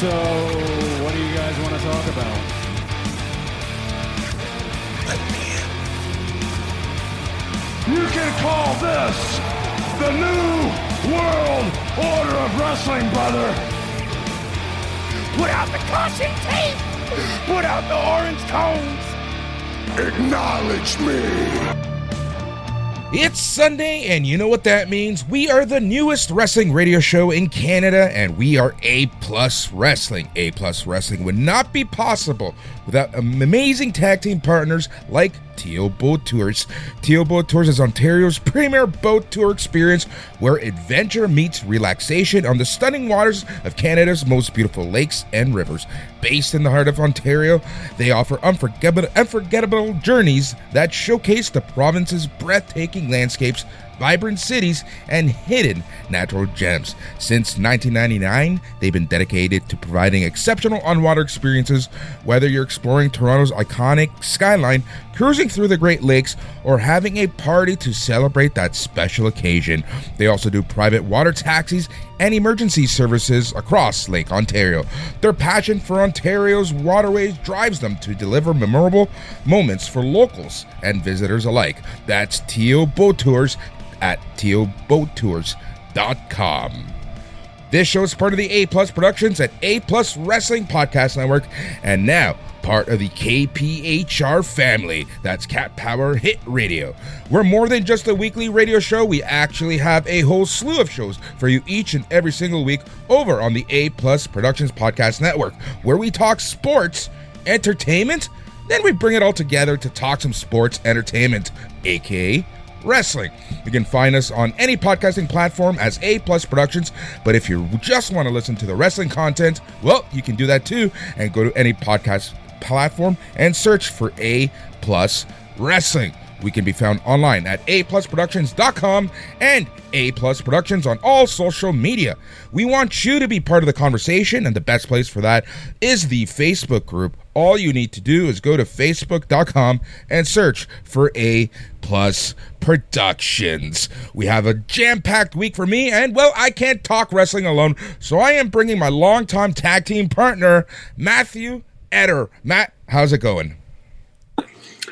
So, what do you guys want to talk about? You can call this the New World Order of Wrestling, brother. Put out the caution tape. Put out the orange cones. Acknowledge me. It's Sunday, and you know what that means. We are the newest wrestling radio show in Canada, and we are A-Plus Wrestling. A-Plus Wrestling would not be possible without amazing tag team partners like Teal Boat Tours. Teal Boat Tours is Ontario's premier boat tour experience where adventure meets relaxation on the stunning waters of Canada's most beautiful lakes and rivers. Based in the heart of Ontario, they offer unforgettable journeys that showcase the province's breathtaking landscapes, vibrant cities, and hidden natural gems. Since 1999, they've been dedicated to providing exceptional on-water experiences, whether you're exploring Toronto's iconic skyline, cruising through the Great Lakes, or having a party to celebrate that special occasion. They also do private water taxis and emergency services across Lake Ontario. Their passion for Ontario's waterways drives them to deliver memorable moments for locals and visitors alike. That's Teal Boat Tours at tealboattours.com. This show is part of the A-Plus Productions at A-Plus Wrestling Podcast Network, and now part of the KPHR family. That's Cat Power Hit Radio. We're more than just a weekly radio show. We actually have a whole slew of shows for you each and every single week over on the A-Plus Productions Podcast Network, where we talk sports, entertainment, then we bring it all together to talk some sports entertainment, aka wrestling. You can find us on any podcasting platform as A-Plus Productions, but if you just want to listen to the wrestling content, well, you can do that too, and go to any podcast platform and search for A-Plus Wrestling. We can be found online at aplusproductions.com and A-Plus Productions on all social media. We want you to be part of the conversation, and the best place for that is the Facebook group. All you need to do is go to facebook.com and search for A-Plus Productions. We have a jam-packed week for me, and, well, I can't talk wrestling alone, so I am bringing my longtime tag team partner, Matthew Ederer. Matt, how's it going?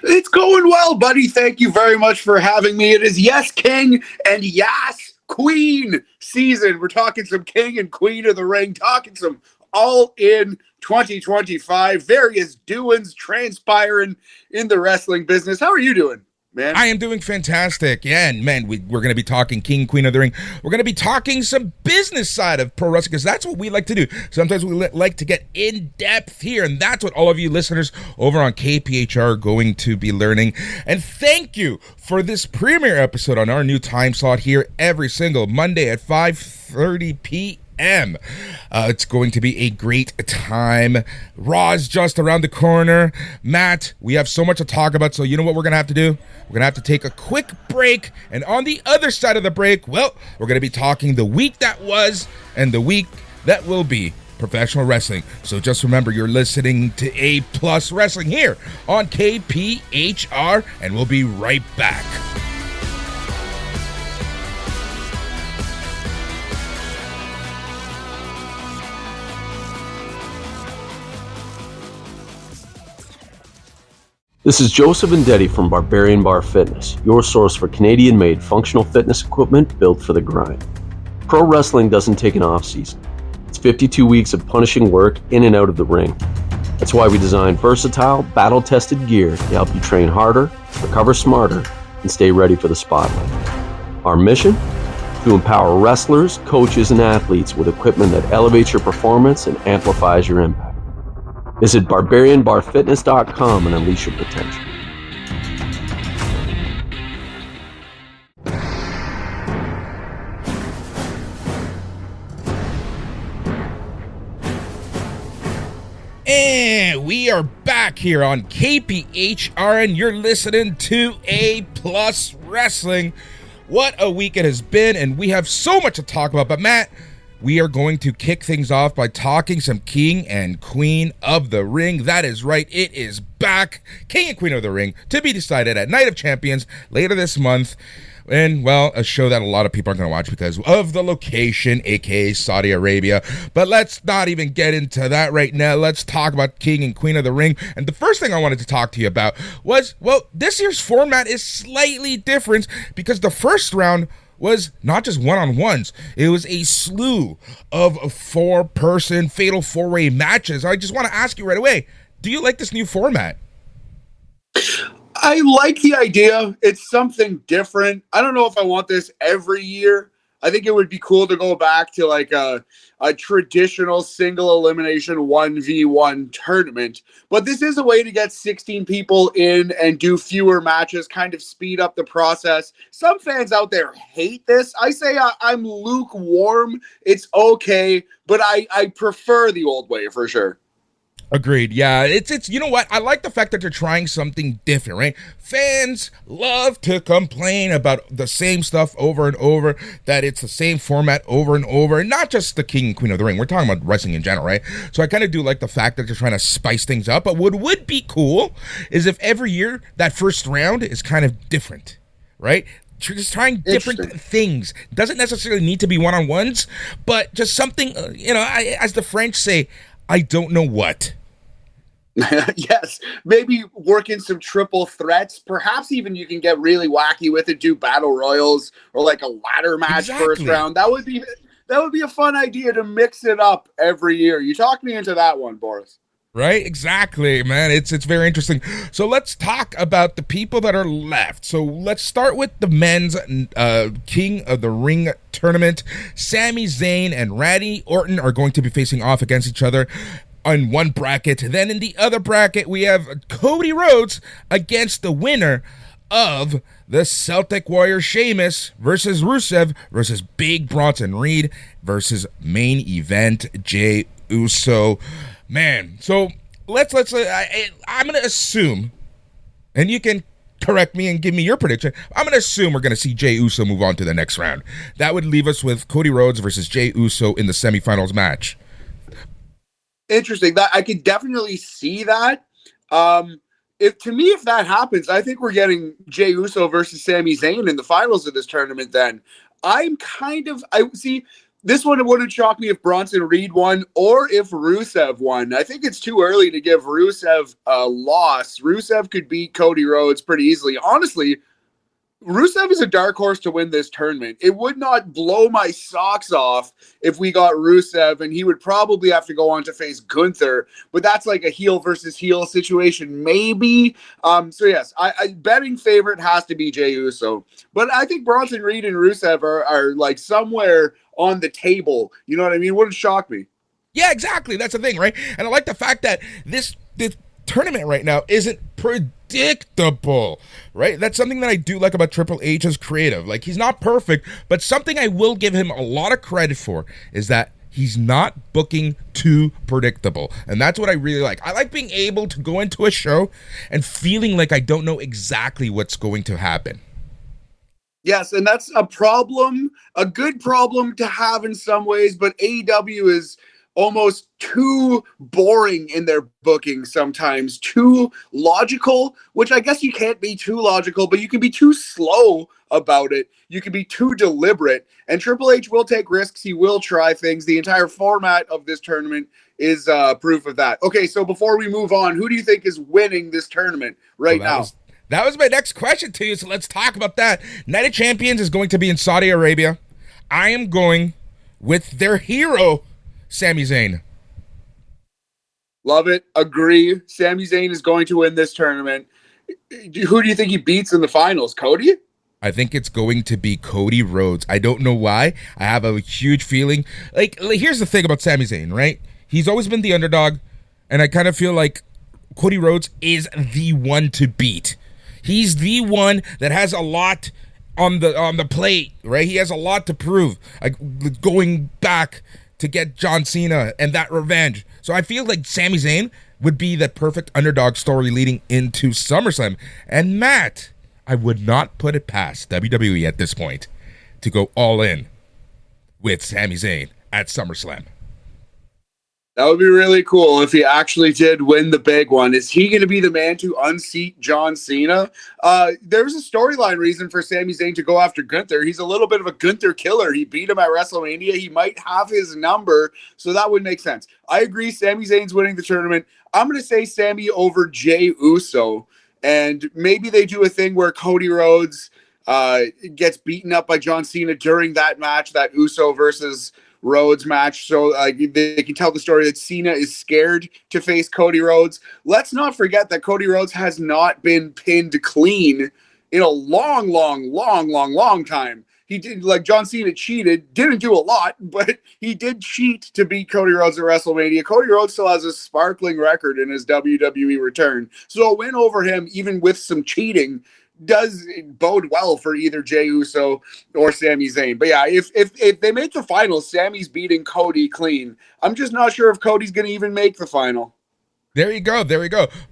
It's going well, buddy. Thank you very much for having me. It is Yes King and Yes Queen season. We're talking some King and Queen of the Ring, talking some All In 2025, various doings transpiring in the wrestling business. How are you doing, man? I am doing fantastic. Yeah, and man, we're going to be talking King, Queen of the Ring. We're going to be talking some business side of pro wrestling, because that's what we like to do. Sometimes we like to get in depth here, and that's what all of you listeners over on KPHR are going to be learning. And thank you for this premiere episode on our new time slot here every single Monday at 5:30 p.m. It's going to be a great time. Raw's just around the corner. Matt, we have so much to talk about, so you know what we're going to have to do? We're going to have to take a quick break, and on the other side of the break, well, we're going to be talking the week that was and the week that will be professional wrestling. So just remember, you're listening to A-Plus Wrestling here on KPHR, and we'll be right back. This is Joseph Vendetti from Barbarian Bar Fitness, your source for Canadian-made functional fitness equipment built for the grind. Pro wrestling doesn't take an off-season. It's 52 weeks of punishing work in and out of the ring. That's why we designed versatile, battle-tested gear to help you train harder, recover smarter, and stay ready for the spotlight. Our mission? To empower wrestlers, coaches, and athletes with equipment that elevates your performance and amplifies your impact. Visit barbarianbarfitness.com and unleash your potential. And we are back here on KPHR, and you're listening to A-Plus Wrestling. What a week it has been, and we have so much to talk about. But Matt, we are going to kick things off by talking some King and Queen of the Ring. That is right, it is back. King and Queen of the Ring to be decided at Night of Champions later this month. And, well, a show that a lot of people are going to watch because of the location, aka Saudi Arabia. But let's not even get into that right now. Let's talk about King and Queen of the Ring. And the first thing I wanted to talk to you about was, well, this year's format is slightly different because the first round was not just one-on-ones. It was a slew of 4-person fatal 4-way matches. I just want to ask you right away, do you like this new format? I like the idea. It's something different. I don't know if I want this every year. I think it would be cool to go back to like a traditional single elimination 1v1 tournament. But this is a way to get 16 people in and do fewer matches, kind of speed up the process. Some fans out there hate this. I say I'm lukewarm. It's okay, but I prefer the old way for sure. Agreed. Yeah, it's you know what? I like the fact that they're trying something different, right? Fans love to complain about the same stuff over and over, that it's the same format over and over, and not just the King and Queen of the Ring. We're talking about wrestling in general, right? So I kind of do like the fact that they're trying to spice things up. But what would be cool is if every year that first round is kind of different, right? Just trying different things. Doesn't necessarily need to be one-on-ones, but just something, as the French say, I don't know what. Yes, maybe work in some triple threats. Perhaps even you can get really wacky with it, do battle royals or like a ladder match first round. That would be a fun idea to mix it up every year. You talked me into that one, Boris. Right? Exactly, man. It's very interesting. So let's talk about the people that are left. So let's start with the men's King of the Ring tournament. Sami Zayn and Randy Orton are going to be facing off against each other on one bracket. Then in the other bracket, we have Cody Rhodes against the winner of the Celtic Warrior Sheamus versus Rusev versus Big Bronson Reed versus main event Jey Uso. Man, so let's I'm going to assume, and you can correct me and give me your prediction, I'm going to assume we're going to see Jey Uso move on to the next round. That would leave us with Cody Rhodes versus Jey Uso in the semifinals match. Interesting. That I could definitely see that. If that happens, I think we're getting Jey Uso versus Sami Zayn in the finals of this tournament. Then I see this one. It wouldn't shock me if Bronson Reed won or if Rusev won. I think it's too early to give Rusev a loss. Rusev could beat Cody Rhodes pretty easily. Honestly, Rusev is a dark horse to win this tournament. It would not blow my socks off if we got Rusev, and he would probably have to go on to face Gunther, but that's like a heel versus heel situation, maybe. So yes, I betting favorite has to be Jey Uso, but I think Bronson Reed and Rusev are like somewhere on the table. You know what I mean? Wouldn't shock me. Yeah, exactly. That's the thing, right? And I like the fact that this tournament right now isn't predictable, right? That's something that I do like about Triple H as creative. Like, he's not perfect, but something I will give him a lot of credit for is that he's not booking too predictable. And that's what I really like. I like being able to go into a show and feeling like I don't know exactly what's going to happen. Yes, and that's a problem, a good problem to have in some ways, but AEW is almost too boring in their booking sometimes, too logical, which I guess you can't be too logical, but you can be too slow about it. You can be too deliberate, and Triple H will take risks. He will try things. The entire format of this tournament is proof of that. Okay, so before we move on, who do you think is winning this tournament now? That was my next question to you, so let's talk about that. Night of Champions is going to be in Saudi Arabia. I am going with their hero, Sami Zayn. Love it. Agree. Sami Zayn is going to win this tournament. Who do you think he beats in the finals? Cody? I think it's going to be Cody Rhodes. I don't know why. I have a huge feeling. Like here's the thing about Sami Zayn, right? He's always been the underdog, and I kind of feel like Cody Rhodes is the one to beat. He's the one that has a lot on the plate, right? He has a lot to prove. Like going back to get John Cena and that revenge. So I feel like Sami Zayn would be the perfect underdog story leading into SummerSlam. And Matt, I would not put it past WWE at this point to go all in with Sami Zayn at SummerSlam. That would be really cool if he actually did win the big one. Is he going to be the man to unseat John Cena? There's a storyline reason for Sami Zayn to go after Gunther. He's a little bit of a Gunther killer. He beat him at WrestleMania. He might have his number, so that would make sense. I agree. Sami Zayn's winning the tournament. I'm going to say Sami over Jey Uso, and maybe they do a thing where Cody Rhodes gets beaten up by John Cena during that match, that Uso versus Rhodes match, so they can tell the story that Cena is scared to face Cody Rhodes. Let's not forget that Cody Rhodes has not been pinned clean in a long time. He did, like, John Cena cheated, didn't do a lot, but he did cheat to beat Cody Rhodes at WrestleMania. Cody Rhodes still has a sparkling record in his WWE return, so a win over him, even with some cheating, does bode well for either Jey Uso or Sami Zayn. But yeah, if they make the final, Sami's beating Cody clean. I'm just not sure if Cody's going to even make the final. There you go.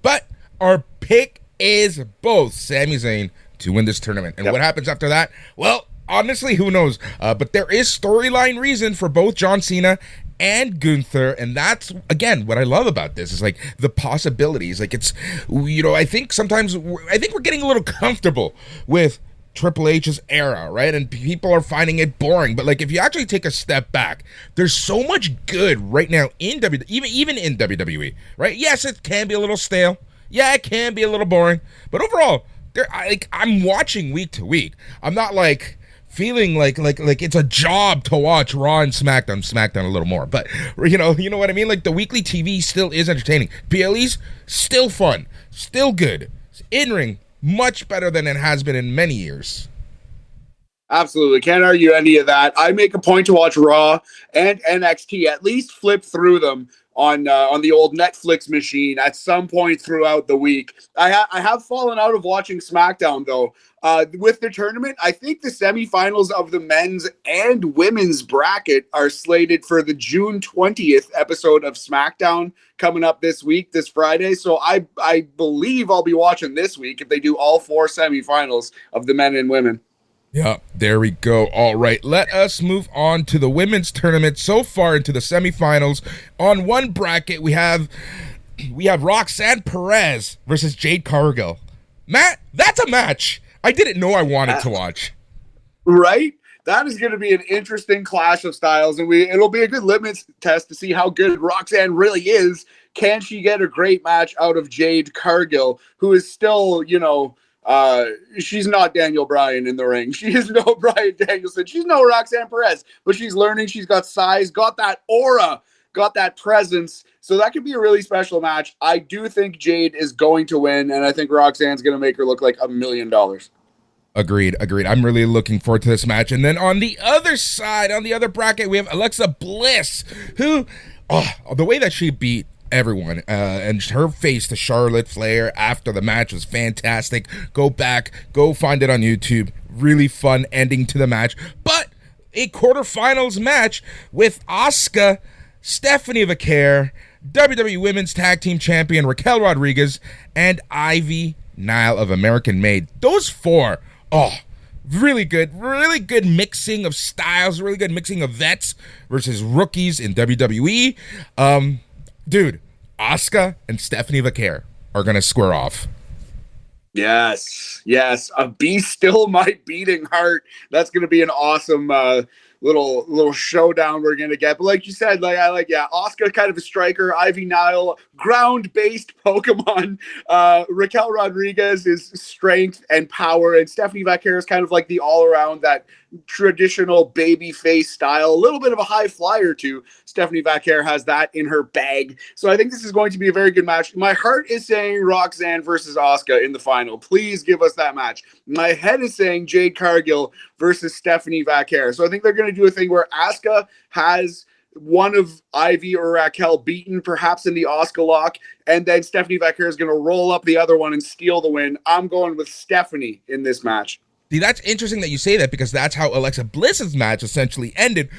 But our pick is both Sami Zayn to win this tournament. And what happens after that? Well, honestly, who knows? But there is storyline reason for both John Cena and Gunther, and that's, again, what I love about this is, like, the possibilities. Like, it's, I think sometimes we're getting a little comfortable with Triple H's era, right? And people are finding it boring. But, like, if you actually take a step back, there's so much good right now in even in WWE, right? Yes, it can be a little stale. Yeah, it can be a little boring. But overall, I'm watching week to week. I'm not like feeling like it's a job to watch Raw and SmackDown a little more. But you know what I mean? Like, the weekly TV still is entertaining. PLE's still fun, still good. In-ring, much better than it has been in many years. Absolutely. Can't argue any of that. I make a point to watch Raw and NXT, at least flip through them on the old Netflix machine at some point throughout the week. I have fallen out of watching SmackDown, though. With the tournament, I think the semifinals of the men's and women's bracket are slated for the June 20th episode of SmackDown coming up this Friday. So I believe I'll be watching this week if they do all 4 semifinals of the men and women. Yeah, there we go. All right, let us move on to the women's tournament. So far into the semifinals, on one bracket we have Roxanne Perez versus Jade Cargill. Matt, that's a match I didn't know I wanted to watch. Right? That is going to be an interesting clash of styles, and it'll be a good litmus test to see how good Roxanne really is. Can she get a great match out of Jade Cargill, who is still, she's not Daniel Bryan in the ring. She is no Bryan Danielson. She's no Roxanne Perez, but she's learning. She's got size, got that aura, got that presence. So that could be a really special match. I do think Jade is going to win, and I think Roxanne's going to make her look like $1 million. Agreed. I'm really looking forward to this match. And then on the other side, on the other bracket, we have Alexa Bliss, who, the way that she beat everyone, and her face to Charlotte Flair after the match was fantastic. Go find it on YouTube. Really fun ending to the match. But a quarterfinals match with Asuka, Stephanie Vaquer, WWE Women's Tag Team Champion Raquel Rodriguez, and Ivy Nile of American Made. Those 4, really good mixing of styles, really good mixing of vets versus rookies in WWE. Dude, Asuka and Stephanie Vaquer are going to square off. Yes. A beast still my beating heart. That's going to be an awesome little showdown we're going to get. But like you said, Asuka kind of a striker, Ivy Nile, ground-based Pokemon. Raquel Rodriguez is strength and power, and Stephanie Vaquer is kind of like the all-around, that traditional baby face style, a little bit of a high flyer too. Stephanie Vaquer has that in her bag. So I think this is going to be a very good match. My heart is saying Roxanne versus Asuka in the final. Please give us that match. My head is saying Jade Cargill versus Stephanie Vaquer. So I think they're going to do a thing where Asuka has one of Ivy or Raquel beaten, perhaps in the Asuka lock, and then Stephanie Vaquer is going to roll up the other one and steal the win. I'm going with Stephanie in this match. See, that's interesting that you say that, because that's how Alexa Bliss's match essentially ended.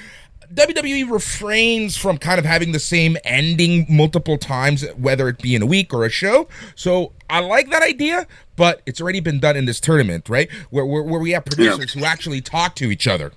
WWE refrains from kind of having the same ending multiple times, whether it be in a week or a show. So I like that idea, but it's already been done in this tournament, right? Where we have producers who actually talk to each other.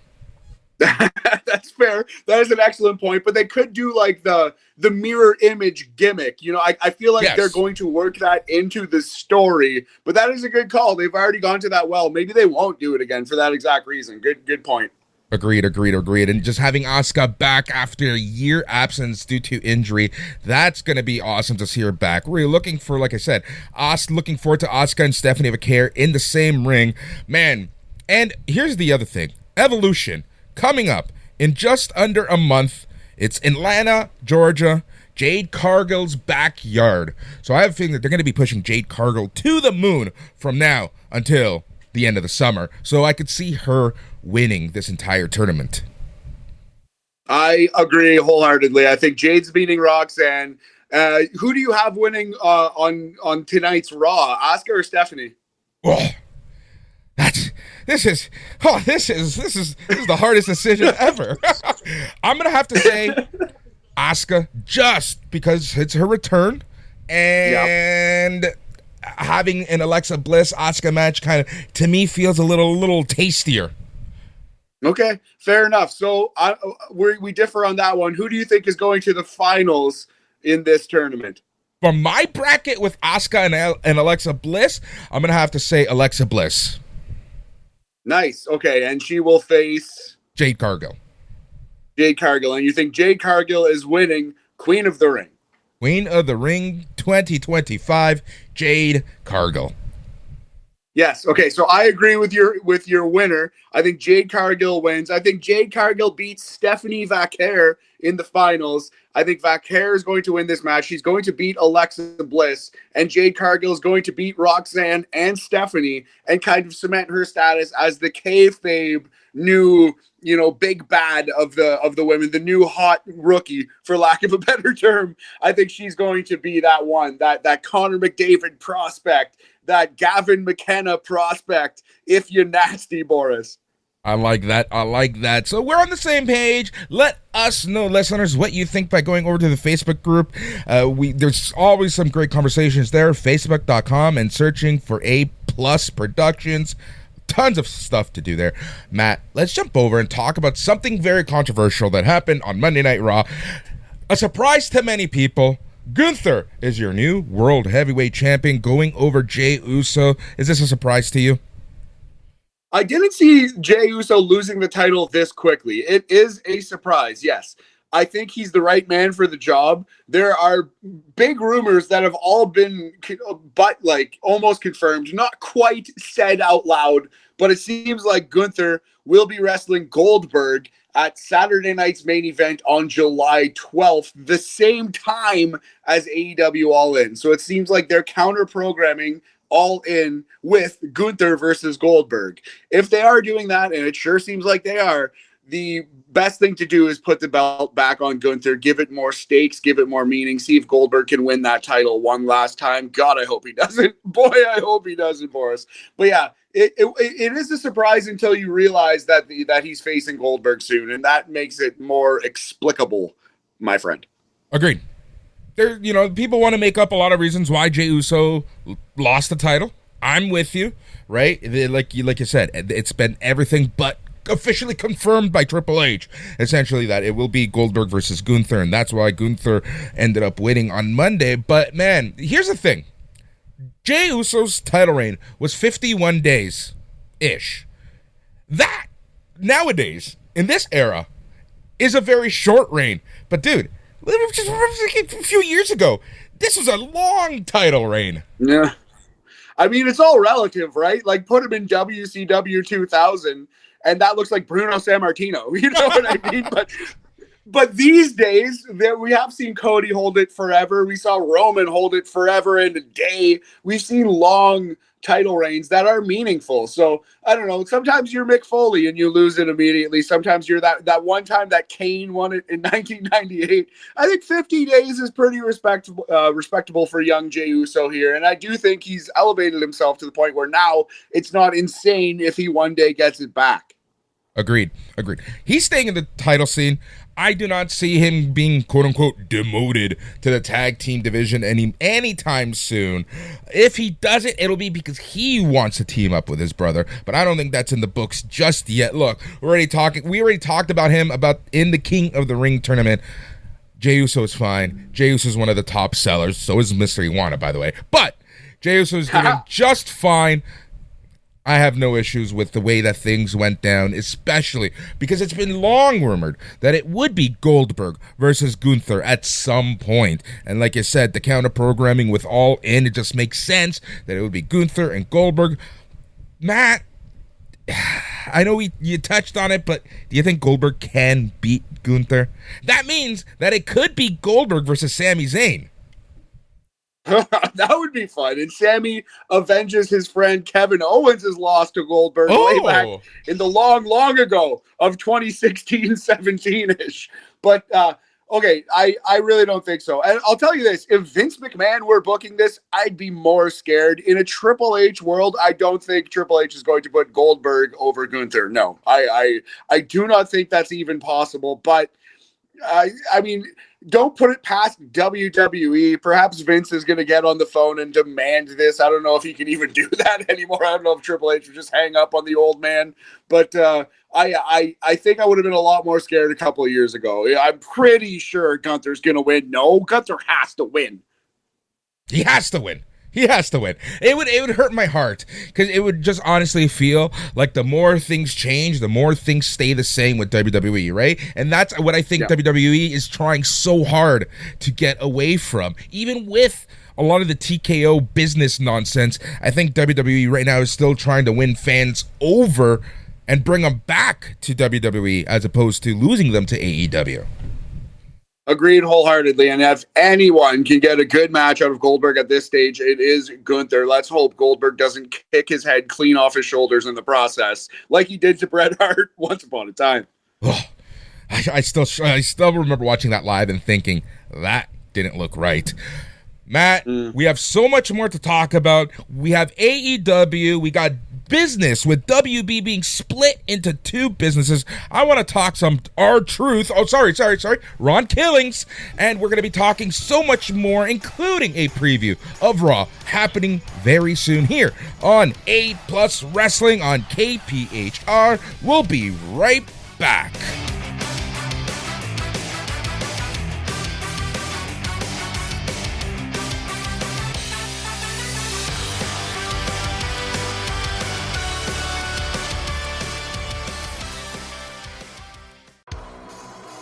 That's fair. That is an excellent point. But they could do like the mirror image gimmick. You know, I feel like they're Yes. going to work that into the story. But that is a good call. They've already gone to that well. Maybe they won't do it again for that exact reason. Good point. Agreed. And just having Asuka back after a year absence due to injury, that's going to be awesome to see her back. We're looking for, like I said, looking forward to Asuka and Stephanie Vaquer in the same ring. Man, and here's the other thing. Evolution coming up in just under a month. It's Atlanta, Georgia, Jade Cargill's backyard. So I have a feeling that they're going to be pushing Jade Cargill to the moon from now until the end of the summer. So I could see her winning this entire tournament. I agree wholeheartedly. I think Jade's beating Roxanne. Who do you have winning on tonight's Raw? Asuka or Stephanie? Oh, this is the hardest decision ever. I'm gonna have to say Asuka just because it's her return and having an Alexa Bliss Asuka match kind of to me feels a little tastier. Okay, fair enough. So we differ on that one. Who do you think is going to the finals in this tournament? For my bracket with Asuka and Alexa Bliss, I'm gonna have to say Alexa Bliss. Nice. Okay, and she will face Jade Cargill. Jade Cargill, and you think Jade Cargill is winning Queen of the Ring? Queen of the Ring 2025, Jade Cargill. Yes. Okay. So I agree with your winner. I think Jade Cargill wins. I think Jade Cargill beats Stephanie Vaquer in the finals. I think Vaquer is going to win this match. She's going to beat Alexa Bliss, and Jade Cargill is going to beat Roxanne and Stephanie and kind of cement her status as the kayfabe new, big bad of the women, the new hot rookie, for lack of a better term. I think she's going to be that one, that Connor McDavid prospect, that Gavin McKenna prospect, if you're nasty, Boris. I like that. So we're on the same page. Let us know, listeners, what you think by going over to the Facebook group. There's always some great conversations there. Facebook.com and searching for A Plus Productions. Tons of stuff to do there. Matt, let's jump over and talk about something very controversial that happened on Monday Night Raw. A surprise to many people. Gunther is your new World Heavyweight Champion going over Jey Uso. Is this a surprise to you? I didn't see Jey Uso losing the title this quickly. It is a surprise, yes. I think he's the right man for the job. There are big rumors that have all been almost confirmed, not quite said out loud, but it seems like Gunther will be wrestling Goldberg at Saturday night's main event on July 12th, the same time as AEW All In. So it seems like they're counter-programming All In with Gunther versus Goldberg. If they are doing that, and it sure seems like they are, the best thing to do is put the belt back on Gunther, give it more stakes, give it more meaning, see if Goldberg can win that title one last time. God, I hope he doesn't. Boy, I hope he doesn't, Boris. But yeah, it is a surprise until you realize that he's facing Goldberg soon, and that makes it more explicable, my friend. Agreed. There, people want to make up a lot of reasons why Jey Uso lost the title. I'm with you, right? Like you said, it's been everything but officially confirmed by Triple H, essentially, that it will be Goldberg versus Gunther, and that's why Gunther ended up winning on Monday. But man, here's the thing. Jey Uso's title reign was 51 days-ish. That, nowadays, in this era, is a very short reign. But dude, just a few years ago, this was a long title reign. Yeah. I mean, it's all relative, right? Like, put him in WCW 2000, and that looks like Bruno Sammartino. You know what I mean? But these days, we have seen Cody hold it forever. We saw Roman hold it forever and a day. We've seen long title reigns that are meaningful. So, I don't know. Sometimes you're Mick Foley and you lose it immediately. Sometimes you're that one time that Kane won it in 1998. I think 50 days is pretty respectable for young Jey Uso here. And I do think he's elevated himself to the point where now it's not insane if he one day gets it back. Agreed. He's staying in the title scene. I do not see him being quote-unquote demoted to the tag team division anytime soon. If he does it, it'll be because he wants to team up with his brother, but I don't think that's in the books just yet. Look, we already talked about him in the King of the Ring tournament. Jey Uso is fine. Jey Uso is one of the top sellers, so is Mr. Iwana, by the way. But Jey Uso is doing just fine. I have no issues with the way that things went down, especially because it's been long rumored that it would be Goldberg versus Gunther at some point. And like I said, the counter programming with All In, it just makes sense that it would be Gunther and Goldberg. Matt, I know you touched on it, but do you think Goldberg can beat Gunther? That means that it could be Goldberg versus Sami Zayn. That would be fun. And Sammy avenges his friend Kevin Owens' loss to Goldberg way back in the long ago of 2016-17-ish. But, okay, I really don't think so. And I'll tell you this, if Vince McMahon were booking this, I'd be more scared. In a Triple H world, I don't think Triple H is going to put Goldberg over Gunther. No, I do not think that's even possible. But, I mean, don't put it past WWE. Perhaps Vince is going to get on the phone and demand this. I don't know if he can even do that anymore. I don't know if Triple H would just hang up on the old man. But I think I would have been a lot more scared a couple of years ago. I'm pretty sure Gunther's going to win. No, Gunther has to win. He has to win. He has to win. It would hurt my heart because it would just honestly feel like the more things change, the more things stay the same with WWE, right? And that's what I think WWE is trying so hard to get away from. Even with a lot of the TKO business nonsense, I think WWE right now is still trying to win fans over and bring them back to WWE as opposed to losing them to AEW. Agreed wholeheartedly. And if anyone can get a good match out of Goldberg at this stage, it is Gunther. Let's hope Goldberg doesn't kick his head clean off his shoulders in the process, like he did to Bret Hart once upon a time. Oh, I still remember watching that live and thinking, that didn't look right. Matt, we have so much more to talk about. We have AEW. We got business with WB being split into two businesses. I want to talk some R-Truth. Oh, sorry. Ron Killings. And we're going to be talking so much more, including a preview of Raw happening very soon here on A+ Wrestling on KPHR. We'll be right back.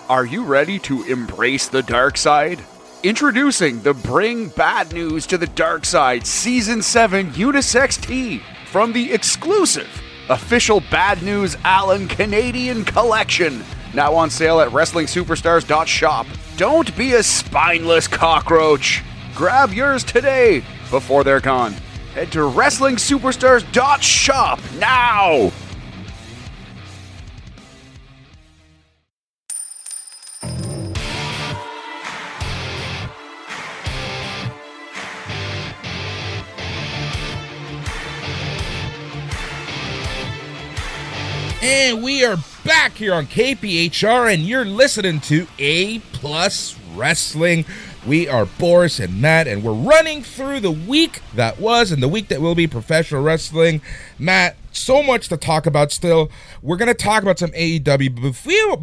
Are you ready to embrace the dark side? Introducing the Bring Bad News to the Dark Side Season 7 Unisex Tee from the exclusive official Bad News Allen Canadian Collection. Now on sale at WrestlingSuperstars.shop. Don't be a spineless cockroach. Grab yours today before they're gone. Head to WrestlingSuperstars.shop now. And we are back here on KPHR, and you're listening to A+ Wrestling. We are Boris and Matt, and we're running through the week that was and the week that will be professional wrestling. Matt, so much to talk about still. We're going to talk about some AEW, but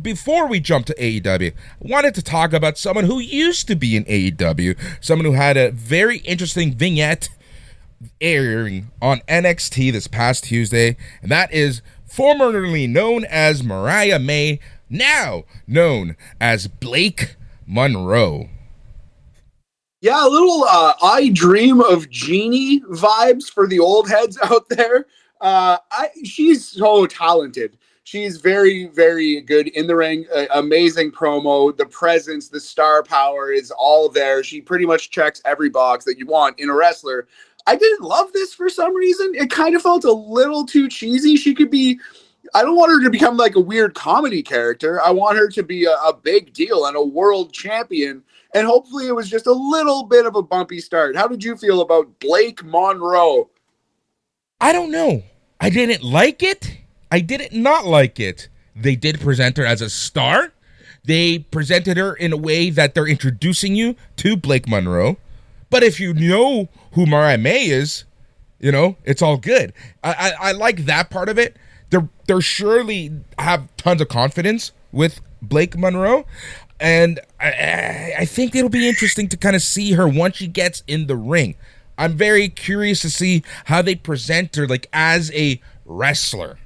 before we jump to AEW, I wanted to talk about someone who used to be in AEW, someone who had a very interesting vignette airing on NXT this past Tuesday, and that is formerly known as Mariah May, now known as Blake Monroe. Yeah, a little I Dream of Jeannie vibes for the old heads out there. She's so talented. She's very, very good in the ring. Amazing promo. The presence, the star power is all there. She pretty much checks every box that you want in a wrestler. I didn't love this for some reason. It kind of felt a little too cheesy. She could be, I don't want her to become like a weird comedy character. I want her to be a big deal and a world champion. And hopefully it was just a little bit of a bumpy start. How did you feel about Blake Monroe? I don't know. I didn't like it. I didn't not like it. They did present her as a star. they presented her in a way that they're introducing you to Blake Monroe. But if you know who Mariah May is, it's all good. I like that part of it. They're surely have tons of confidence with Blake Monroe. And I think it'll be interesting to kind of see her once she gets in the ring. I'm very curious to see how they present her, like, as a wrestler.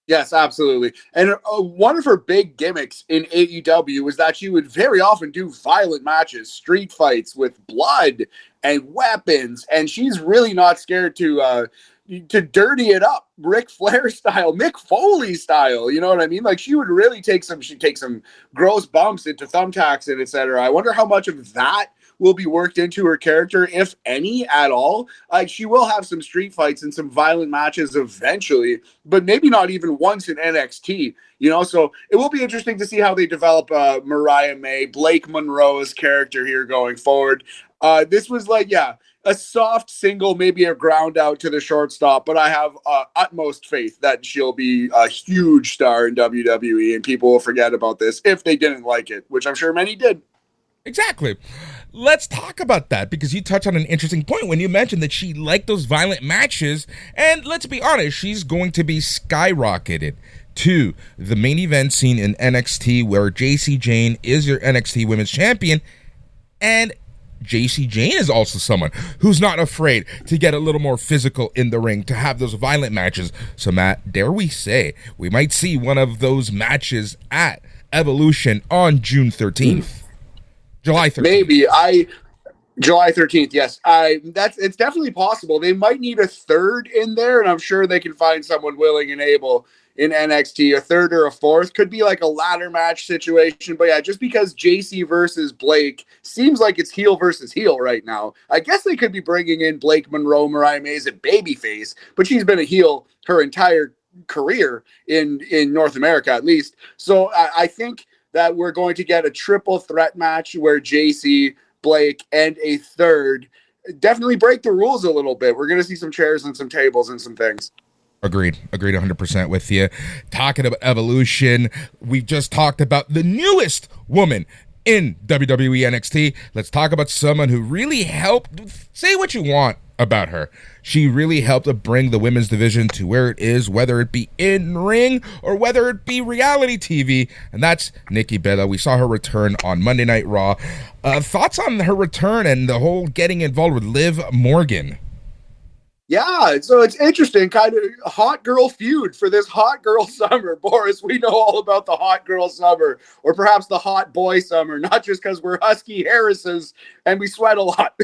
Yes, absolutely. And one of her big gimmicks in AEW was that she would very often do violent matches, street fights with blood and weapons, and she's really not scared to dirty it up, Ric Flair style, Mick Foley style. You know what I mean? Like, she would really take some gross bumps into thumbtacks and etc. I wonder how much of that will be worked into her character, if any at all. Like, she will have some street fights and some violent matches eventually, but maybe not even once in NXT, so it will be interesting to see how they develop Mariah May, Blake Monroe's character here going forward. This was a soft single, maybe a ground out to the shortstop, but I have utmost faith that she'll be a huge star in WWE, and people will forget about this if they didn't like it, which I'm sure many did. Exactly. Let's talk about that, because you touched on an interesting point when you mentioned that she liked those violent matches. And let's be honest, she's going to be skyrocketed to the main event scene in NXT, where JC Jane is your NXT Women's Champion. And JC Jane is also someone who's not afraid to get a little more physical in the ring, to have those violent matches. So, Matt, dare we say we might see one of those matches at Evolution on June 13th? July 13th. Maybe. July 13th, yes. It's definitely possible. They might need a third in there, and I'm sure they can find someone willing and able in NXT, a third or a fourth. Could be like a ladder match situation. But yeah, just because JC versus Blake seems like it's heel versus heel right now, I guess they could be bringing in Blake Monroe, Mariah May as a babyface, but she's been a heel her entire career in North America, at least. So I think that we're going to get a triple threat match where JC, Blake, and a third definitely break the rules a little bit. We're going to see some chairs and some tables and some things. Agreed 100% with you. Talking about Evolution, we've just talked about the newest woman in WWE NXT. Let's talk about someone who really helped. Say what you want about her. She really helped to bring the women's division to where it is, whether it be in ring or whether it be reality TV, and that's Nikki Bella. We saw her return on Monday Night Raw. Thoughts on her return and the whole getting involved with Liv Morgan? Yeah, so it's interesting, kind of hot girl feud for this hot girl summer. Boris, we know all about the hot girl summer, or perhaps the hot boy summer, not just because we're Husky Harrises and we sweat a lot.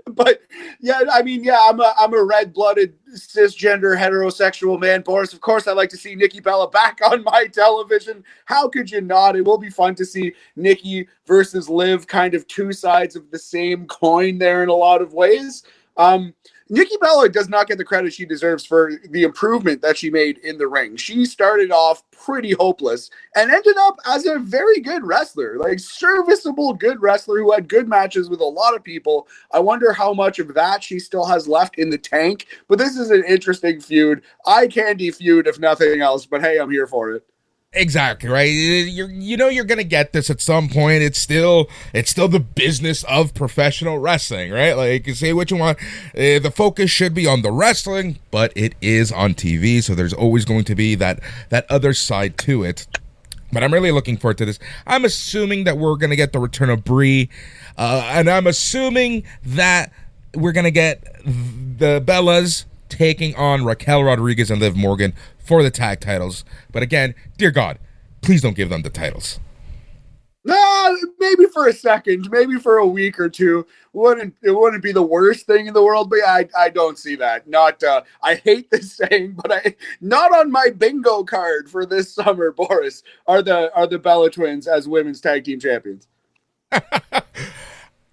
But yeah, I mean, yeah, I'm a red-blooded cisgender heterosexual man, Boris. Of course, I'd like to see Nikki Bella back on my television. How could you not? It will be fun to see Nikki versus Liv, kind of two sides of the same coin there in a lot of ways. Nikki Bella does not get the credit she deserves for the improvement that she made in the ring. She started off pretty hopeless and ended up as a very good wrestler, like serviceable good wrestler who had good matches with a lot of people. I wonder how much of that she still has left in the tank, but this is an interesting feud. Eye candy feud, if nothing else, but hey, I'm here for it. Exactly, right? You're gonna get this at some point. It's still the business of professional wrestling, right? Like, you say what you want. The focus should be on the wrestling, but it is on TV, so there's always going to be that other side to it. But I'm really looking forward to this. I'm assuming that we're gonna get the return of Brie, and I'm assuming that we're gonna get the Bellas taking on Raquel Rodriguez and Liv Morgan for the tag titles. But again, dear God, please don't give them the titles. Maybe for a second, maybe for a week or two. It wouldn't be the worst thing in the world, but I don't see that. I hate this saying, but not on my bingo card for this summer, Boris, are the Bella Twins as women's tag team champions.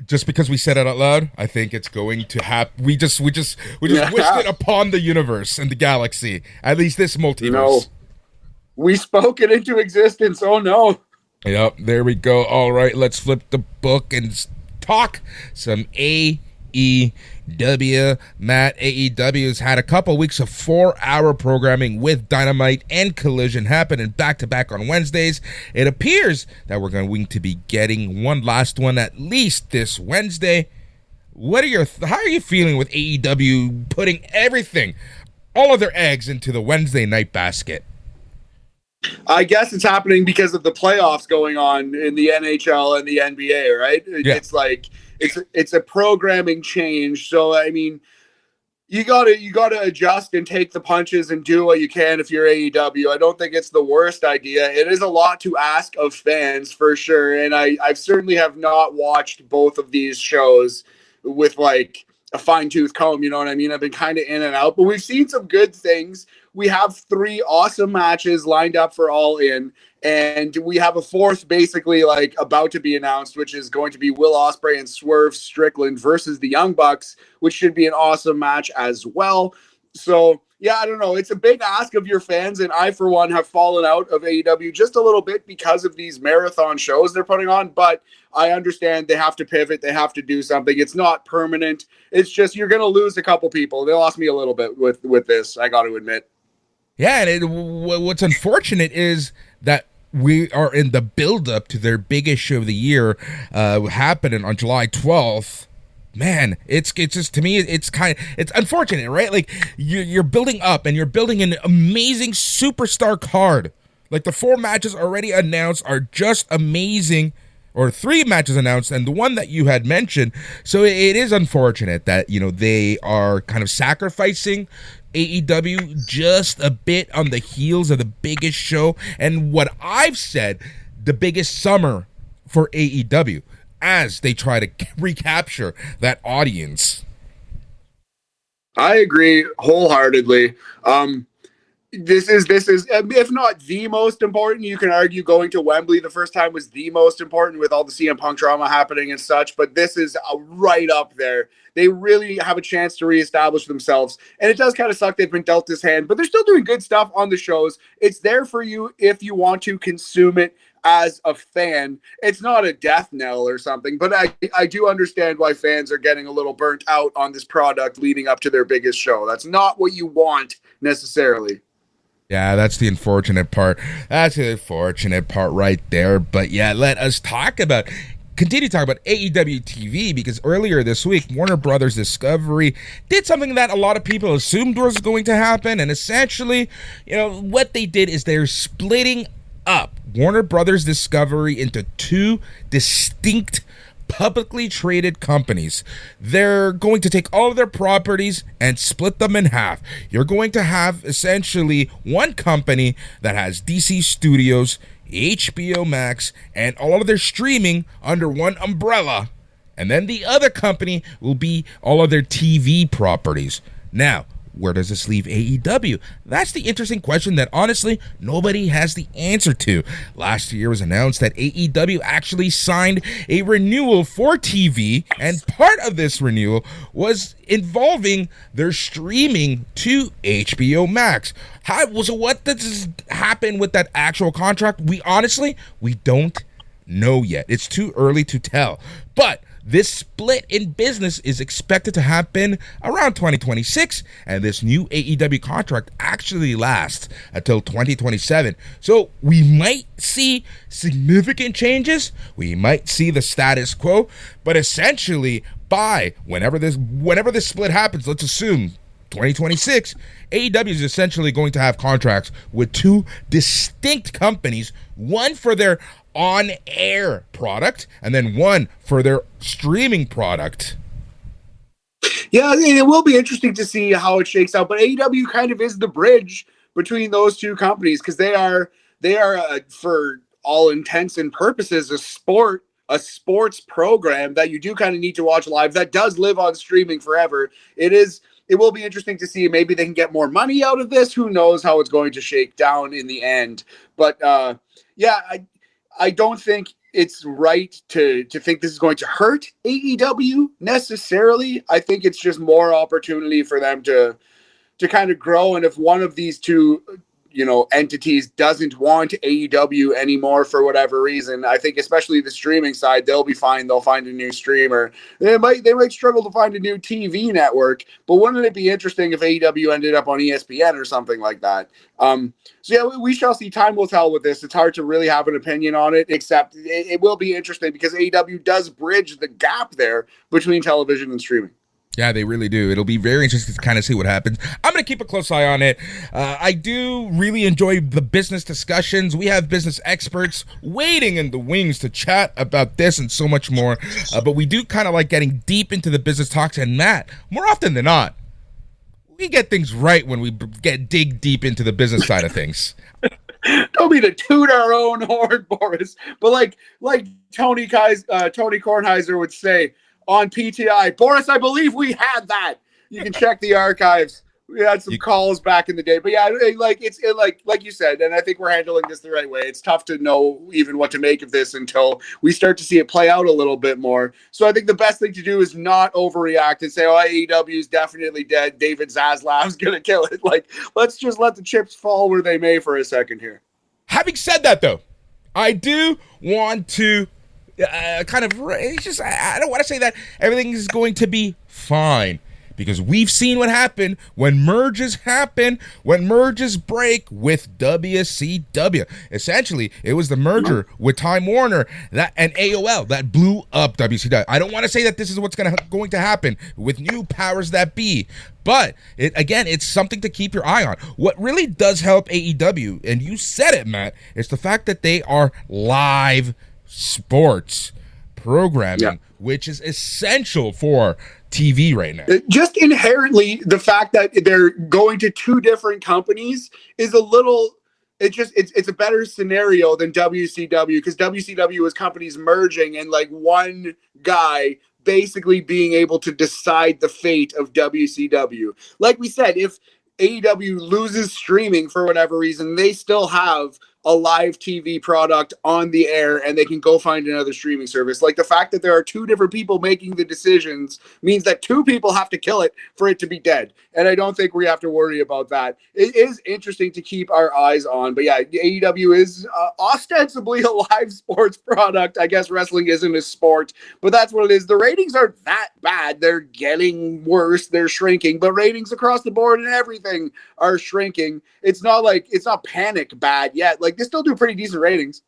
Just because we said it out loud, I think it's going to happen. We just wished it upon the universe and the galaxy. At least this multiverse. No. We spoke it into existence. Oh no. Yep, there we go. All right, let's flip the book and talk some AEW. AEW. Matt, AEW has had a couple weeks of 4-hour programming with Dynamite and Collision happening back-to-back on Wednesdays. It appears that we're going to be getting one last one at least this Wednesday. How are you feeling with AEW putting everything, all of their eggs into the Wednesday night basket? I guess it's happening because of the playoffs going on in the NHL and the NBA, right? Yeah. It's like it's a programming change. So I mean, you gotta adjust and take the punches and do what you can if you're AEW. I don't think it's the worst idea. It is a lot to ask of fans for sure, and I certainly have not watched both of these shows with like a fine-tooth comb, you know what I mean? I've been kind of in and out, but we've seen some good things. We have 3 awesome matches lined up for All In, and we have a 4th basically like about to be announced, which is going to be Will Ospreay and Swerve Strickland versus the Young Bucks, which should be an awesome match as well. So yeah, I don't know. It's a big ask of your fans, and I, for one, have fallen out of AEW just a little bit because of these marathon shows they're putting on, but I understand they have to pivot. They have to do something. It's not permanent. It's just you're going to lose a couple people. They lost me a little bit with this, I got to admit. Yeah, and what's unfortunate is that we are in the build-up to their biggest show of the year happening on July 12th. Man, it's just, to me, it's unfortunate, right? Like you're building up and you're building an amazing superstar card. Like the 4 matches already announced are just amazing, or 3 matches announced, and the one that you had mentioned. So it is unfortunate that, they are kind of sacrificing AEW just a bit on the heels of the biggest show and what I've said, the biggest summer for AEW, as they try to recapture that audience. I agree wholeheartedly. This is if not the most important, you can argue going to Wembley the first time was the most important with all the CM Punk drama happening and such, but this is right up there. They really have a chance to reestablish themselves, and it does kind of suck they've been dealt this hand, but they're still doing good stuff on the shows. It's there for you if you want to consume it as a fan. It's not a death knell or something, but I do understand why fans are getting a little burnt out on this product leading up to their biggest show. That's not what you want necessarily. Yeah, that's the unfortunate part. That's the unfortunate part right there. But yeah, let us continue to talk about AEW TV, because earlier this week, Warner Brothers Discovery did something that a lot of people assumed was going to happen. And essentially, what they did is they're splitting up Warner Brothers Discovery into 2 distinct publicly traded companies. They're going to take all of their properties and split them in half. You're going to have essentially one company that has DC Studios, HBO Max, and all of their streaming under one umbrella. And then the other company will be all of their TV properties. Now, where does this leave AEW? That's the interesting question that honestly nobody has the answer to. Last year was announced that AEW actually signed a renewal for TV, and part of this renewal was involving their streaming to HBO Max. So what does happen with that actual contract? We don't know yet. It's too early to tell. But this split in business is expected to happen around 2026, and this new AEW contract actually lasts until 2027. So we might see significant changes. We might see the status quo, but essentially by whenever this split happens, let's assume 2026, AEW is essentially going to have contracts with 2 distinct companies, one for their on-air product and then one for their streaming product. Yeah, it will be interesting to see how it shakes out, but AEW kind of is the bridge between those 2 companies, because they are for all intents and purposes a sports program that you do kind of need to watch live, that does live on streaming forever. It will be interesting to see. Maybe they can get more money out of this. Who knows how it's going to shake down in the end. But I don't think it's right to think this is going to hurt AEW necessarily. I think it's just more opportunity for them to kind of grow. And if one of these 2 entities doesn't want AEW anymore for whatever reason. I think especially the streaming side, they'll be fine. They'll find a new streamer. They might struggle to find a new TV network, but wouldn't it be interesting if AEW ended up on ESPN or something like that? So yeah, we shall see. Time will tell with this. It's hard to really have an opinion on it, except it will be interesting because AEW does bridge the gap there between television and streaming. Yeah, they really do. It'll be very interesting to kind of see what happens. I'm going to keep a close eye on it. I do really enjoy the business discussions. We have business experts waiting in the wings to chat about this and so much more. But we do kind of like getting deep into the business talks. And Matt, more often than not, we get things right when we dig deep into the business side of things. Don't mean to toot our own horn, Boris, but like Tony Kornheiser would say on PTI, Boris, I believe we had that. You can check the archives. We had some calls back in the day, but yeah, like you said, and I think we're handling this the right way. It's tough to know even what to make of this until we start to see it play out a little bit more. So I think the best thing to do is not overreact and say, "Oh, AEW is definitely dead. David Zaslav's gonna kill it." Like, let's just let the chips fall where they may for a second here. Having said that, though, I do want to I don't want to say that everything is going to be fine, because we've seen what happened when merges break with WCW. Essentially, it was the merger with Time Warner and AOL that blew up WCW. I don't want to say that this is what's going to happen with new powers that be, but it's something to keep your eye on. What really does help AEW, and you said it, Matt, is the fact that they are live sports programming, which is essential for TV right now. Just inherently, the fact that they're going to two different companies is it's a better scenario than WCW, because WCW was companies merging and like one guy basically being able to decide the fate of WCW. Like we said, if AEW loses streaming for whatever reason, they still have a live TV product on the air and they can go find another streaming service. Like, the fact that there are two different people making the decisions means that two people have to kill it for it to be dead. And I don't think we have to worry about that. It is interesting to keep our eyes on. But yeah, AEW is ostensibly a live sports product. I guess wrestling isn't a sport, but that's what it is. The ratings aren't that bad. They're getting worse. They're shrinking, but ratings across the board and everything are shrinking. It's not panic bad yet. Like, they still do pretty decent ratings.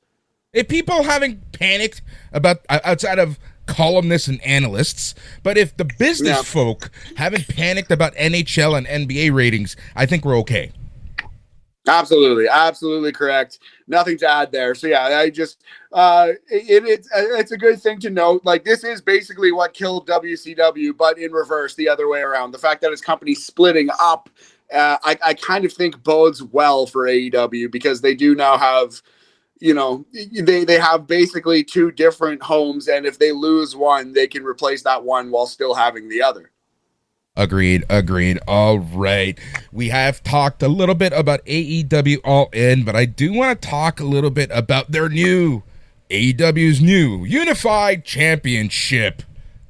If people haven't panicked about outside of columnists and analysts, but if the business folk haven't panicked about NHL and NBA ratings, I think we're okay. Absolutely correct. Nothing to add there. So yeah, I just it's a good thing to note. Like, this is basically what killed WCW, but in reverse, the other way around. The fact that its company splitting up, I kind of think bodes well for AEW, because they do now have, they have basically two different homes, and if they lose one, they can replace that one while still having the other. Agreed. All right. We have talked a little bit about AEW All In, but I do want to talk a little bit about AEW's new Unified Championship.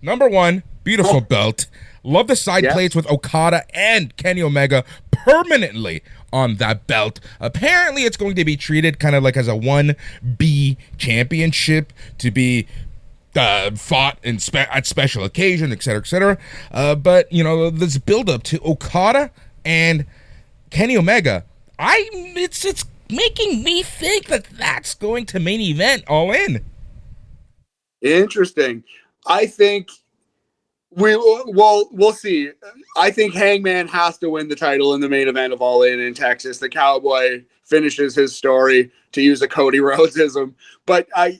Number one, beautiful belt. Love the side plates with Okada and Kenny Omega permanently on that belt. Apparently, it's going to be treated kind of like as a 1B championship to be fought at special occasion, etc., etc. But, this build-up to Okada and Kenny Omega, it's making me think that that's going to main event All In. Interesting. I think we'll see. I think Hangman has to win the title in the main event of All In Texas. The Cowboy finishes his story, to use a Cody Rhodesism. But I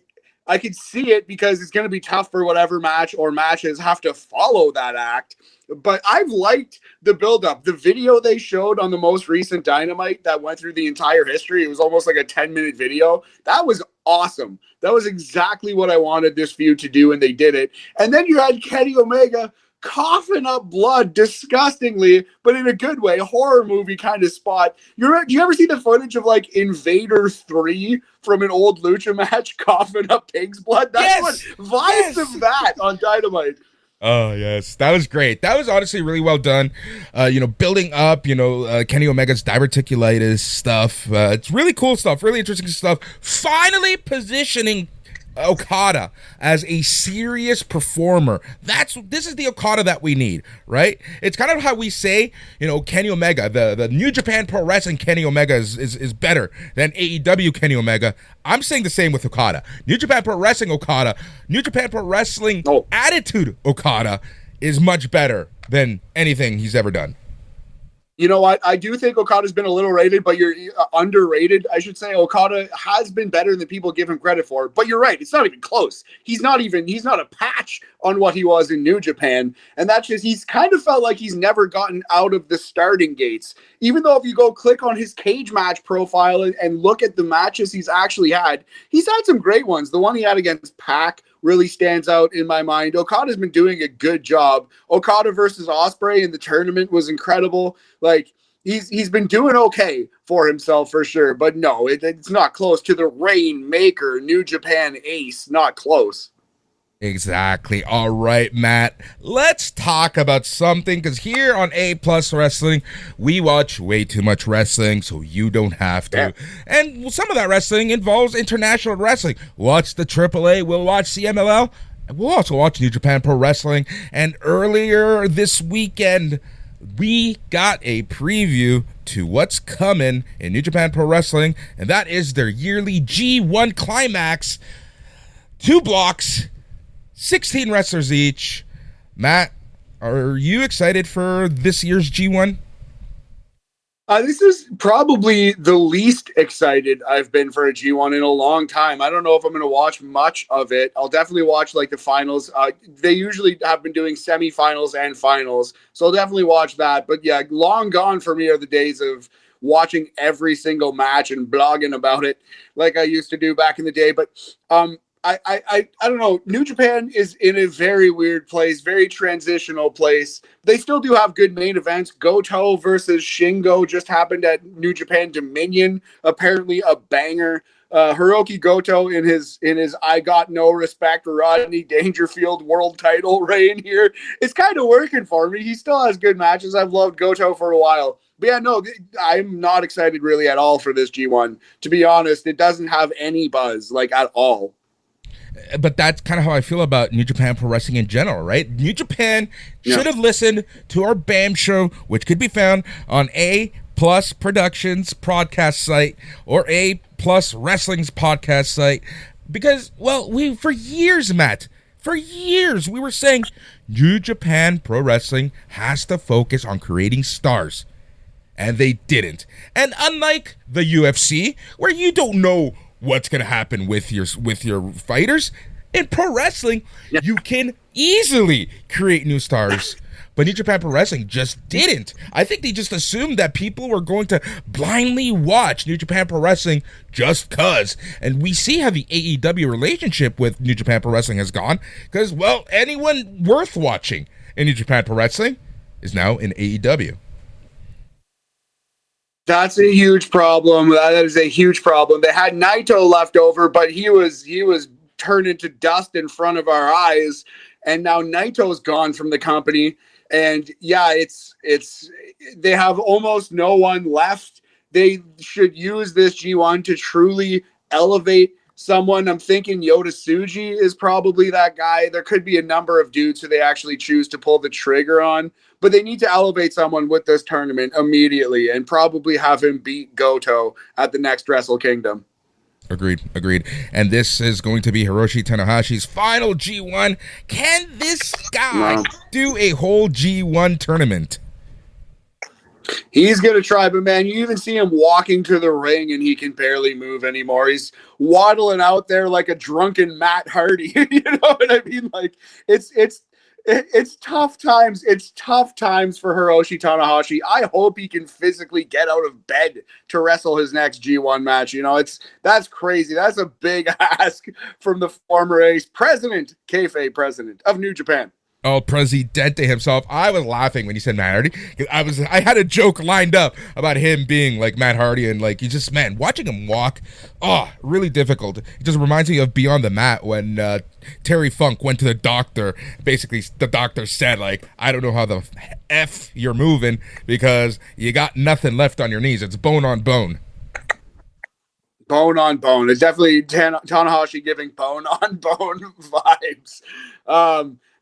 could see it, because it's going to be tough for whatever match or matches have to follow that act. But I've liked the build-up. The video they showed on the most recent Dynamite that went through the entire history, it was almost like a 10-minute video. That was awesome. That was exactly what I wanted this feud to do, and they did it. And then you had Kenny Omega coughing up blood disgustingly, but in a good way, horror movie kind of spot. Do you ever see the footage of like Invader 3 from an old lucha match coughing up pig's blood? That's what vibes of that on Dynamite. Oh yes, that was great. That was honestly really well done. Building up, Kenny Omega's diverticulitis stuff. It's really cool stuff, really interesting stuff. Finally positioning Okada as a serious performer. This is the Okada that we need, right? It's kind of how we say, Kenny Omega, the New Japan Pro Wrestling Kenny Omega is better than AEW Kenny Omega. I'm saying the same with Okada. New Japan Pro Wrestling Okada, New Japan Pro Wrestling Attitude Okada is much better than anything he's ever done. You know what? I do think Okada's been a little rated, but you're underrated. I should say Okada has been better than people give him credit for. But you're right; it's not even close. He's not a patch on what he was in New Japan, and that's just he's kind of felt like he's never gotten out of the starting gates. Even though if you go click on his cage match profile and look at the matches he's actually had, he's had some great ones. The one he had against Pac really stands out in my mind. Okada's been doing a good job. Okada versus Ospreay in the tournament was incredible. Like he's been doing okay for himself for sure, but no, it's not close to the Rainmaker New Japan ace. Not close. Exactly. All right, Matt. Let's talk about something, because here on A Plus Wrestling, we watch way too much wrestling, so you don't have to. Yeah. And some of that wrestling involves international wrestling. Watch the AAA, we'll watch CMLL, and we'll also watch New Japan Pro Wrestling. And earlier this weekend, we got a preview to what's coming in New Japan Pro Wrestling, and that is their yearly G1 Climax. 2 blocks, 16 wrestlers each. Matt, are you excited for this year's G1? This is probably the least excited I've been for a G1 in a long time. I don't know if I'm going to watch much of it. I'll definitely watch like the finals. They usually have been doing semifinals and finals, so I'll definitely watch that. But yeah, long gone for me are the days of watching every single match and blogging about it like I used to do back in the day. But I don't know. New Japan is in a very weird place, very transitional place. They still do have good main events. Goto versus Shingo just happened at New Japan Dominion. Apparently a banger. Hiroki Goto in his I got no respect Rodney Dangerfield world title reign here. It's kind of working for me. He still has good matches. I've loved Goto for a while. But yeah, no, I'm not excited really at all for this G1. To be honest, it doesn't have any buzz, like at all. But that's kind of how I feel about New Japan Pro Wrestling in general, right? New Japan should have listened to our BAM show, which could be found on A Plus Productions podcast site or A Plus Wrestling's podcast site. Because, well, for years, Matt, we were saying New Japan Pro Wrestling has to focus on creating stars. And they didn't. And unlike the UFC, where you don't know what's going to happen with your fighters, in pro wrestling, you can easily create new stars. But New Japan Pro Wrestling just didn't. I think they just assumed that people were going to blindly watch New Japan Pro Wrestling just cause. And we see how the AEW relationship with New Japan Pro Wrestling has gone, because, well, anyone worth watching in New Japan Pro Wrestling is now in AEW. That's a huge problem. That is a huge problem. They had Naito left over, but he was turned into dust in front of our eyes, and now Naito's gone from the company. And yeah, it's they have almost no one left. They should use this G1 to truly elevate someone. I'm thinking Yota Tsuji is probably that guy. There could be a number of dudes who they actually choose to pull the trigger on, but they need to elevate someone with this tournament immediately and probably have him beat Goto at the next Wrestle Kingdom. Agreed. And this is going to be Hiroshi Tanahashi's final G1. Can this guy do a whole G1 tournament? He's going to try, but man, you even see him walking to the ring and he can barely move anymore. He's waddling out there like a drunken Matt Hardy. You know what I mean? Like it's tough times. It's tough times for Hiroshi Tanahashi. I hope he can physically get out of bed to wrestle his next G1 match. You know, that's crazy. That's a big ask from the former ace president, kayfabe president of New Japan. El Presidente himself. I was laughing when he said Matt Hardy. I had a joke lined up about him being like Matt Hardy, and like, you just, man, watching him walk, really difficult. It just reminds me of Beyond the Mat when Terry Funk went to the doctor. Basically, the doctor said, like, I don't know how the F you're moving because you got nothing left on your knees. It's bone on bone. Bone on bone. It's definitely Tanahashi giving bone on bone vibes.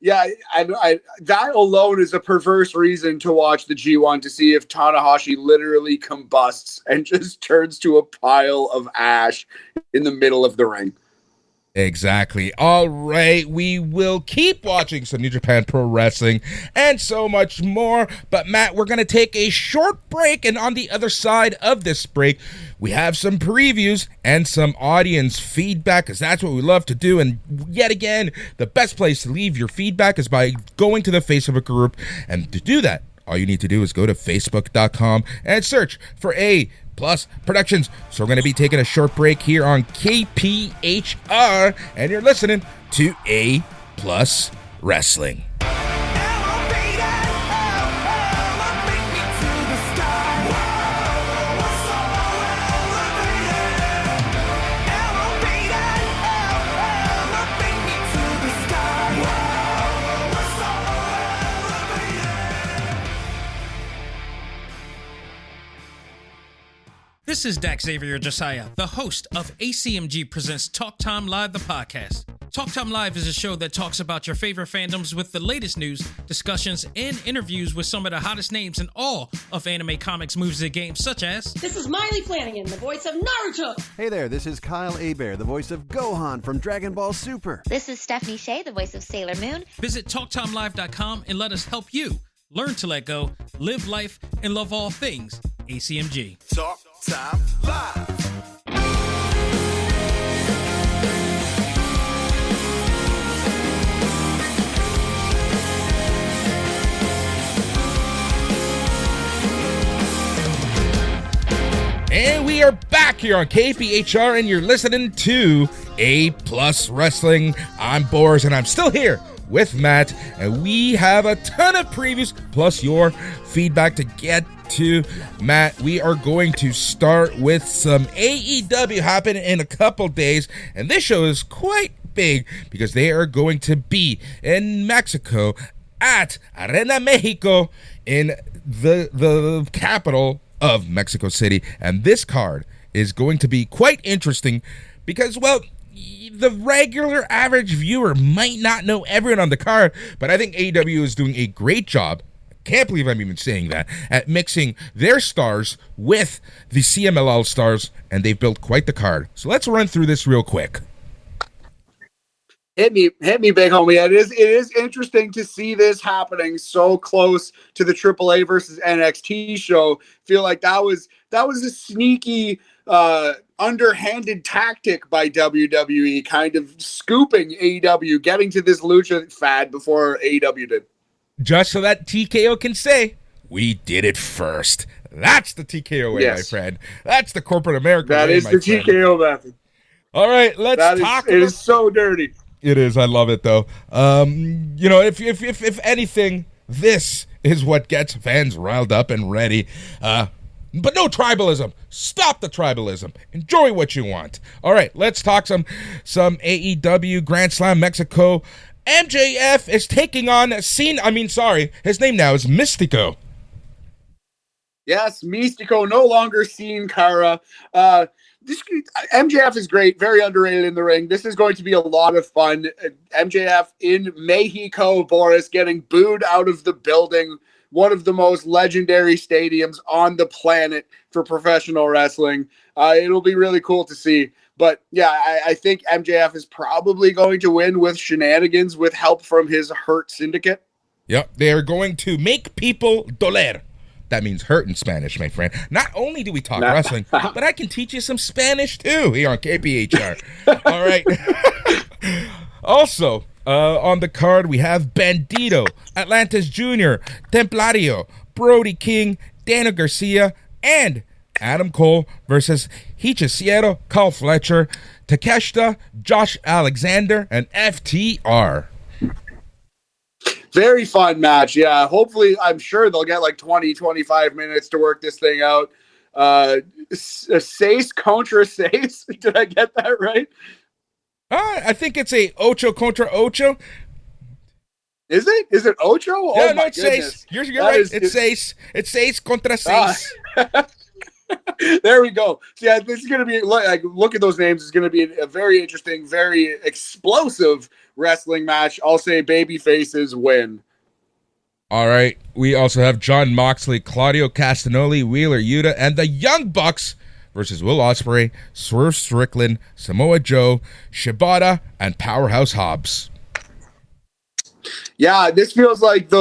Yeah, I that alone is a perverse reason to watch the G1, to see if Tanahashi literally combusts and just turns to a pile of ash in the middle of the ring. Exactly. All right, we will keep watching some New Japan Pro Wrestling and so much more. But Matt, we're going to take a short break, and on the other side of this break, we have some previews and some audience feedback, because that's what we love to do. And yet again, the best place to leave your feedback is by going to the Facebook group. And to do that, all you need to do is go to facebook.com and search for A+ Productions. So we're going to be taking a short break here on KPHR, and you're listening to A+ Wrestling. This is Dak Xavier Josiah, the host of ACMG Presents Talk Time Live, the podcast. Talk Time Live is a show that talks about your favorite fandoms with the latest news, discussions, and interviews with some of the hottest names in all of anime, comics, movies, and games, such as... This is Miley Flanagan, the voice of Naruto. Hey there, this is Kyle Hebert, the voice of Gohan from Dragon Ball Super. This is Stephanie Shea, the voice of Sailor Moon. Visit TalkTimeLive.com and let us help you learn to let go, live life, and love all things ACMG. Talk Time Live. And we are back here on KPHR, and you're listening to A+ Wrestling. I'm Boris, and I'm still here with Matt, and we have a ton of previews plus your feedback to get to. Matt, we are going to start with some AEW happening in a couple days, and this show is quite big because they are going to be in Mexico at Arena Mexico in the capital of Mexico City, and this card is going to be quite interesting because, well, the regular average viewer might not know everyone on the card, but I think AEW is doing a great job. Can't believe I'm even saying that, at mixing their stars with the CMLL stars, and they've built quite the card. So let's run through this real quick. Hit me, big homie. It is interesting to see this happening so close to the AAA versus NXT show. Feel like that was a sneaky, underhanded tactic by WWE, kind of scooping AEW, getting to this lucha fad before AEW did. Just so that TKO can say, we did it first. That's the TKO way, yes, my friend. That's the corporate America way, that is the friend. TKO method. All right, let's talk. It is so dirty. It is. I love it, though. If anything, this is what gets fans riled up and ready. But no tribalism. Stop the tribalism. Enjoy what you want. All right, let's talk some AEW Grand Slam Mexico. MJF is taking on his name now is Mystico. Yes, Mystico, no longer Sin Cara. MJF is great, very underrated in the ring. This is going to be a lot of fun. MJF in Mexico, Boris, getting booed out of the building, one of the most legendary stadiums on the planet for professional wrestling. It'll be really cool to see. But yeah, I think MJF is probably going to win with shenanigans with help from his Hurt Syndicate. Yep, they are going to make people doler. That means hurt in Spanish, my friend. Not only do we talk wrestling, but I can teach you some Spanish too here on KPHR. All right. Also, on the card, we have Bandito, Atlantis Jr., Templario, Brody King, Daniel Garcia, and Adam Cole versus Hechicero, Carl Fletcher, Takeshita, Josh Alexander, and FTR. Very fun match. Yeah. Hopefully, I'm sure they'll get like 20, 25 minutes to work this thing out. Seis contra seis. Did I get that right? I think it's a ocho contra ocho. Is it? Is it ocho? Yeah, Oh, no, it's seis. You're right. It's seis. It's seis contra seis. There we go. So yeah, this is going to be like, look at those names. It's going to be a very interesting, very explosive wrestling match. I'll say baby faces win. All right. We also have John Moxley, Claudio Castagnoli, Wheeler Yuta, and the Young Bucks versus Will Ospreay, Swerve Strickland, Samoa Joe, Shibata, and Powerhouse Hobbs. Yeah, this feels like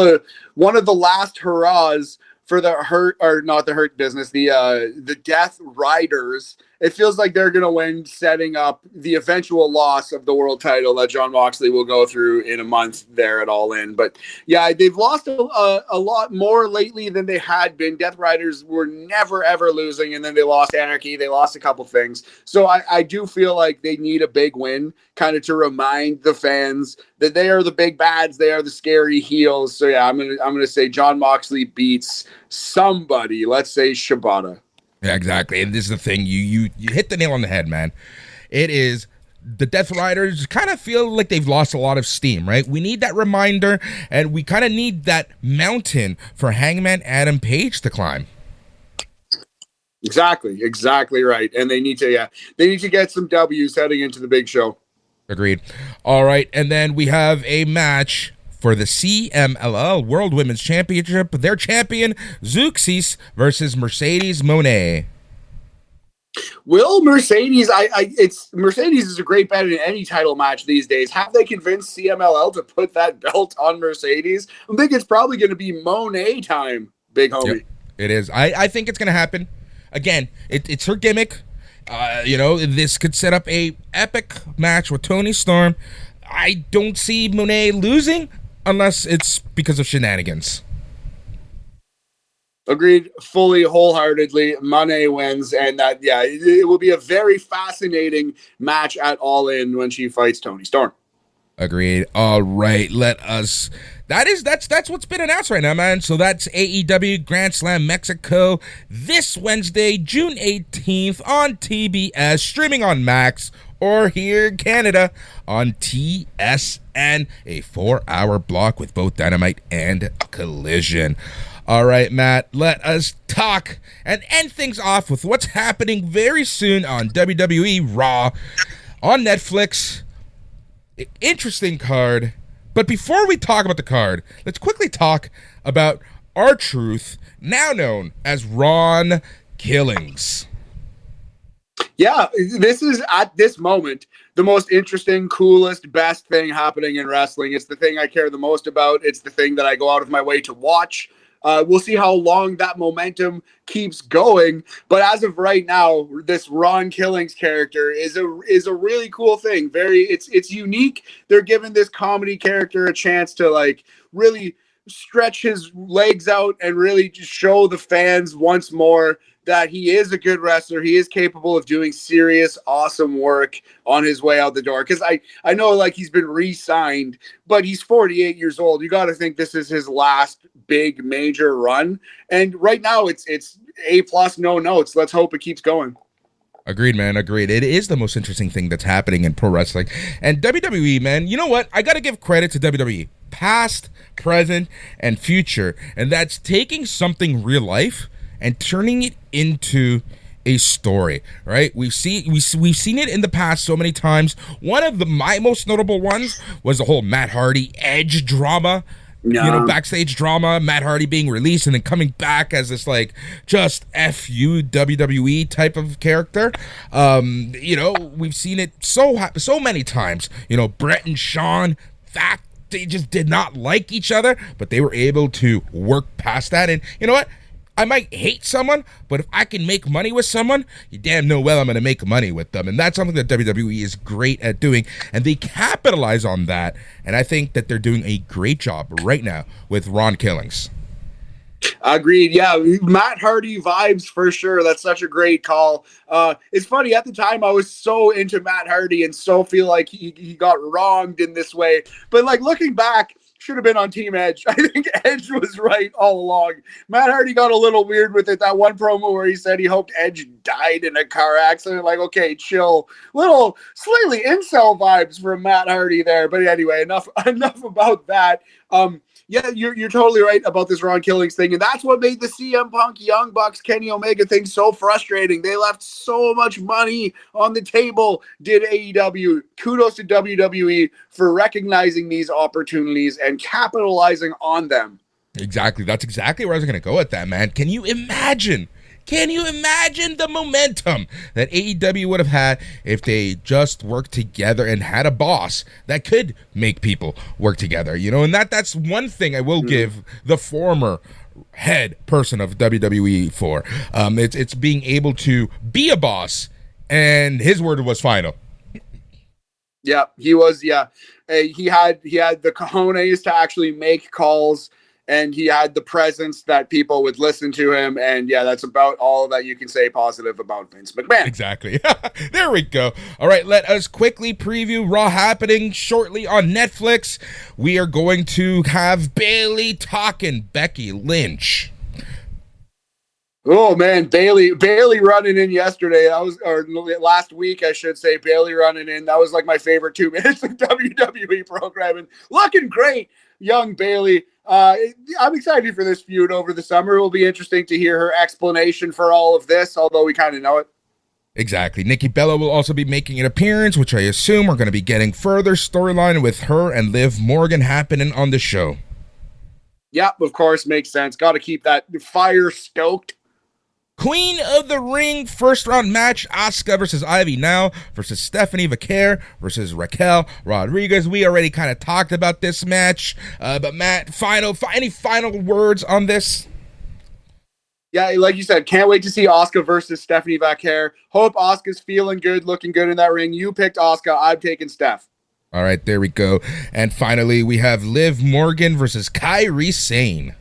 one of the last hurrahs for the Hurt Business, the Death Riders. It feels like they're going to win, setting up the eventual loss of the world title that John Moxley will go through in a month there at All In. But yeah, they've lost a lot more lately than they had been. Death Riders were never, ever losing, and then they lost Anarchy. They lost a couple things. So I do feel like they need a big win, kind of to remind the fans that they are the big bads. They are the scary heels. So yeah, I'm gonna say John Moxley beats somebody. Let's say Shibata. Yeah, exactly. And this is the thing. You hit the nail on the head, man. It is the Death Riders kind of feel like they've lost a lot of steam, right? We need that reminder, and we kind of need that mountain for Hangman Adam Page to climb. Exactly right. And they need to get some W's heading into the big show. Agreed. All right, and then we have a match for the CMLL World Women's Championship. Their champion, Zeuxis, versus Mercedes Moné. Will Mercedes, Mercedes is a great bet in any title match these days. Have they convinced CMLL to put that belt on Mercedes? I think it's probably going to be Moné time, big homie. Yep, it is. I think it's going to happen. Again, it's her gimmick. This could set up a epic match with Toni Storm. I don't see Moné losing unless it's because of shenanigans. Agreed, fully, wholeheartedly. Moné wins, and it will be a very fascinating match at All In when she fights Toni Storm. Agreed. All right, that's what's been announced right now, man. So that's AEW Grand Slam Mexico this Wednesday, June 18th on TBS, streaming on Max, or here in Canada on TSN, a 4-hour block with both Dynamite and Collision. All right, Matt, let us talk and end things off with what's happening very soon on WWE Raw on Netflix. Interesting card. But before we talk about the card, let's quickly talk about R-Truth, now known as Ron Killings. Yeah, this is, at this moment, the most interesting, coolest, best thing happening in wrestling. It's the thing I care the most about. It's the thing that I go out of my way to watch. We'll see how long that momentum keeps going. But as of right now, this Ron Killings character is a really cool thing. It's unique. They're giving this comedy character a chance to really stretch his legs out and really just show the fans once more that he is a good wrestler. He is capable of doing serious, awesome work on his way out the door. Because I know he's been re-signed, but he's 48 years old. You got to think this is his last big major run. And right now it's A+, no notes. Let's hope it keeps going. Agreed, man. Agreed. It is the most interesting thing that's happening in pro wrestling. And WWE, man, you know what? I got to give credit to WWE. Past, present, and future. And that's taking something real life and turning it into a story, right? We've seen it in the past so many times. One of my most notable ones was the whole Matt Hardy Edge drama. Yeah. Backstage drama, Matt Hardy being released and then coming back as this just F-U WWE type of character. We've seen it so many times. Brett and Shawn, they just did not like each other, but they were able to work past that. And you know what? I might hate someone, but if I can make money with someone, you damn know well I'm going to make money with them. And that's something that WWE is great at doing. And they capitalize on that. And I think that they're doing a great job right now with Ron Killings. Agreed. Yeah, Matt Hardy vibes for sure. That's such a great call. It's funny, at the time I was so into Matt Hardy and so feel like he got wronged in this way. But looking back, should have been on Team Edge. I think Edge was right all along. Matt Hardy got a little weird with it. That one promo where he said he hoped Edge died in a car accident. Like, okay, chill. Little slightly incel vibes from Matt Hardy there. But anyway, enough about that. Yeah, you're totally right about this Ron Killings thing, and that's what made the CM Punk, Young Bucks, Kenny Omega thing so frustrating. They left so much money on the table, did AEW. Kudos to WWE for recognizing these opportunities and capitalizing on them. Exactly. That's exactly where I was going to go with that, man. Can you imagine the momentum that AEW would have had if they just worked together and had a boss that could make people work together, and that's one thing I will give the former head person of WWE for. It's being able to be a boss, and his word was final. Yeah, he was. Yeah, he had the cojones to actually make calls. And he had the presence that people would listen to him. And yeah, that's about all that you can say positive about Vince McMahon. Exactly. There we go. All right, let us quickly preview Raw happening shortly on Netflix. We are going to have Bayley talking Becky Lynch. Oh man, Bayley running in yesterday. Or last week, I should say. Bayley running in. That was like my favorite 2 minutes of WWE programming. Looking great, young Bayley. I'm excited for this feud over the summer. It will be interesting to hear her explanation for all of this, although we kind of know it. Exactly. Nikki Bella will also be making an appearance, which I assume we're going to be getting further storyline with her and Liv Morgan happening on the show. Yep, of course, makes sense. Got to keep that fire stoked. Queen of the Ring first round match, Asuka versus Ivy Now versus Stephanie Vaquer versus Raquel Rodriguez. We already kind of talked about this match, but Matt, any final words on this? Yeah, like you said, can't wait to see Asuka versus Stephanie Vaquer. Hope Asuka's feeling good, looking good in that ring. You picked Asuka, I'm taking Steph. All right, there we go. And finally, we have Liv Morgan versus Kairi Sane.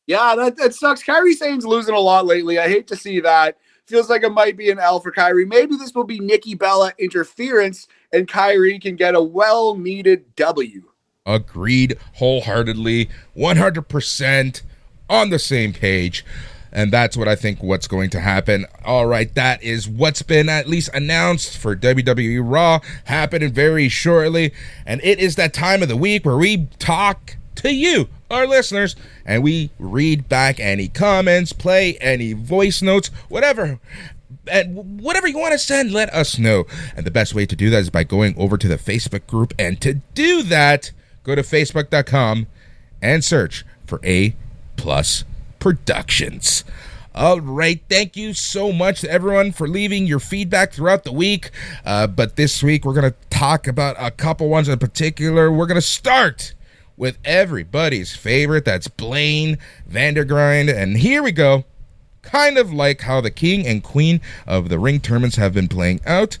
Yeah, that sucks. Kairi Sane's losing a lot lately. I hate to see that. Feels like it might be an L for Kairi. Maybe this will be Nikki Bella interference and Kairi can get a well-needed W. Agreed wholeheartedly, 100% on the same page. And that's what I think what's going to happen. All right, that is what's been at least announced for WWE Raw, happening very shortly. And it is that time of the week where we talk to you, our listeners, and we read back any comments, play any voice notes, whatever. And whatever you want to send, let us know. And the best way to do that is by going over to the Facebook group. And to do that, go to facebook.com and search for A+ Productions. All right, thank you so much to everyone for leaving your feedback throughout the week. But this week, we're going to talk about a couple ones in particular. We're going to start with everybody's favorite. That's Blaine Vandergrind. And here we go. Kind of like how the King and Queen of the Ring tournaments have been playing out,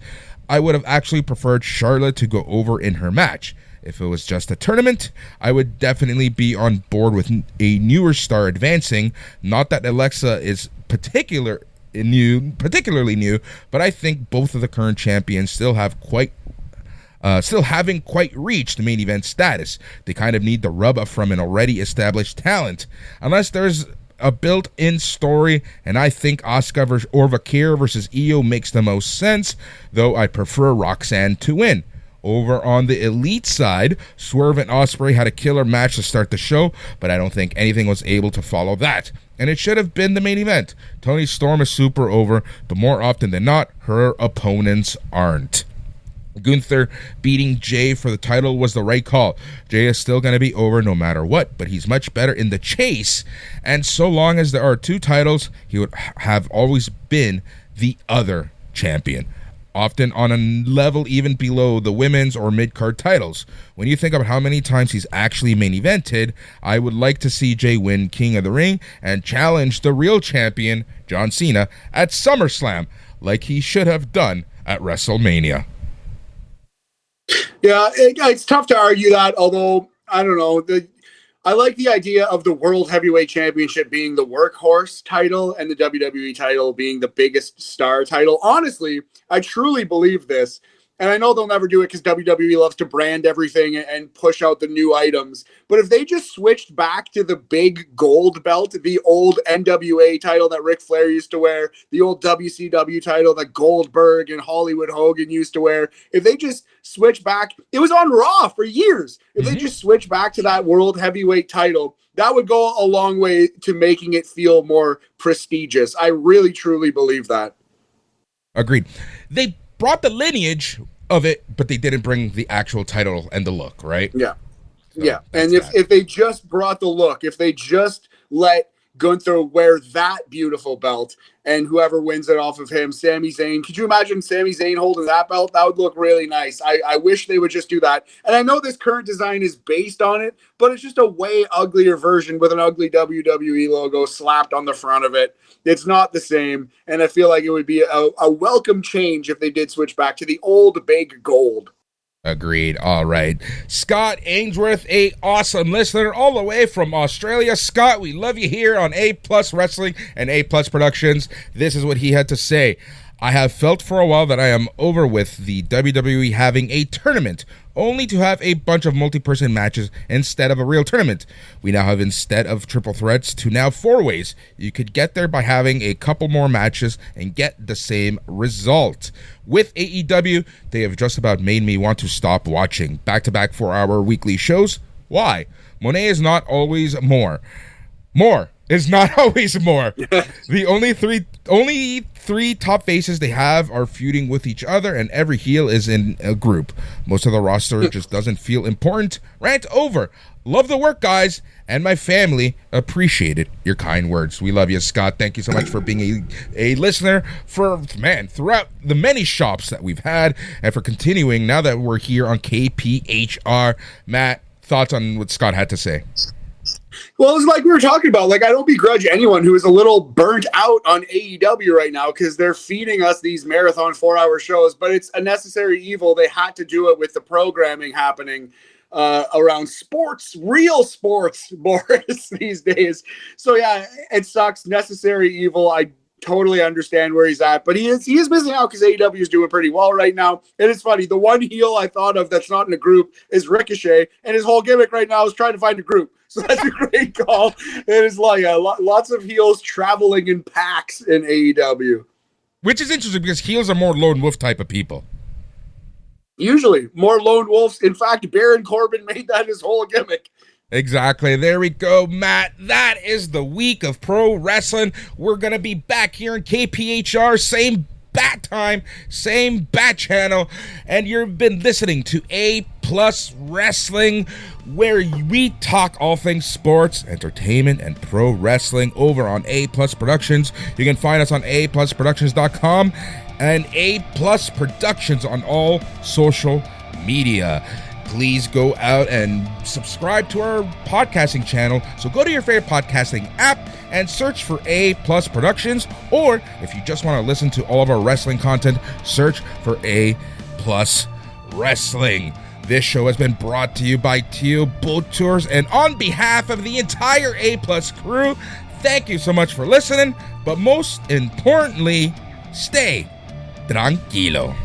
I would have actually preferred Charlotte to go over in her match. If it was just a tournament, I would definitely be on board with a newer star advancing. Not that Alexa is particularly new, but I think both of the current champions still haven't quite reached the main event status. They kind of need the rub from an already established talent. Unless there's a built-in story, and I think Asuka or Vaquer versus Io makes the most sense, though I prefer Roxanne to win. Over on the Elite side, Swerve and Ospreay had a killer match to start the show, but I don't think anything was able to follow that. And it should have been the main event. Toni Storm is super over, but more often than not, her opponents aren't. Gunther beating Jay for the title was the right call. Jay is still going to be over no matter what, but he's much better in the chase. And so long as there are two titles, he would have always been the other champion. Often on a level even below the women's or mid-card titles. When you think about how many times he's actually main evented, I would like to see Jay win King of the Ring and challenge the real champion, John Cena, at SummerSlam, like he should have done at WrestleMania. Yeah, it's tough to argue that, although, I don't know, I like the idea of the World Heavyweight Championship being the workhorse title and the WWE title being the biggest star title. Honestly, I truly believe this. And I know they'll never do it because WWE loves to brand everything and push out the new items. But if they just switched back to the big gold belt, the old NWA title that Ric Flair used to wear, the old WCW title that Goldberg and Hollywood Hogan used to wear, if they just switch back, it was on Raw for years. If they just switch back to that world heavyweight title, that would go a long way to making it feel more prestigious. I really, truly believe that. Agreed. They brought the lineage of it, but they didn't bring the actual title and the look, right? Yeah. So yeah. And if they just brought the look, if they just let Gunther wear that beautiful belt and whoever wins it off of him, Sami Zayn, could you imagine Sami Zayn holding that belt? That would look really nice. I wish they would just do that. And I know this current design is based on it, but it's just a way uglier version with an ugly WWE logo slapped on the front of it. It's not the same. And I feel like it would be a welcome change if they did switch back to the old big gold. Agreed. All right. Scott Ainsworth, a awesome listener all the way from Australia. Scott, we love you here on A Plus Wrestling and A Plus Productions. This is what he had to say. I have felt for a while that I am over with the WWE having a tournament, only to have a bunch of multi-person matches instead of a real tournament. We now have, instead of triple threats, to now 4-ways. You could get there by having a couple more matches and get the same result. With AEW, they have just about made me want to stop watching. Back-to-back 4-hour weekly shows? Why? Monet is not always more. More is not always more. The only three top faces they have are feuding with each other, and every heel is in a group. Most of the roster just doesn't feel important. Rant over. Love the work, guys, and my family appreciated your kind words. We love you, Scott. Thank you so much for being a listener throughout the many shops that we've had, and for continuing now that we're here on KPHR. Matt, thoughts on what Scott had to say? Well, it's like we were talking about. Like, I don't begrudge anyone who is a little burnt out on AEW right now because they're feeding us these marathon 4-hour shows, but it's a necessary evil. They had to do it with the programming happening around sports, real sports, Boris, these days. So, yeah, it sucks. Necessary evil. I totally understand where he's at, but he is missing out because AEW is doing pretty well right now. And it's funny, the one heel I thought of that's not in a group is Ricochet, and his whole gimmick right now is trying to find a group. So that's a great call. It is like lots of heels traveling in packs in AEW. Which is interesting because heels are more lone wolf type of people. Usually more lone wolves. In fact, Baron Corbin made that his whole gimmick. Exactly. There we go, Matt. That is the week of pro wrestling. We're going to be back here in KPHR, same bat time, same bat channel, and you've been listening to A Plus Wrestling, where we talk all things sports, entertainment, and pro wrestling over on A Plus Productions. You can find us on aplusproductions.com and A Plus Productions on all social media. Please go out and subscribe to our podcasting channel. So go to your favorite podcasting app and search for A Plus Productions, or if you just want to listen to all of our wrestling content, search for A Plus Wrestling. This show has been brought to you by Teal Boat Tours, and on behalf of the entire A Plus crew, thank you so much for listening, but most importantly, stay tranquilo.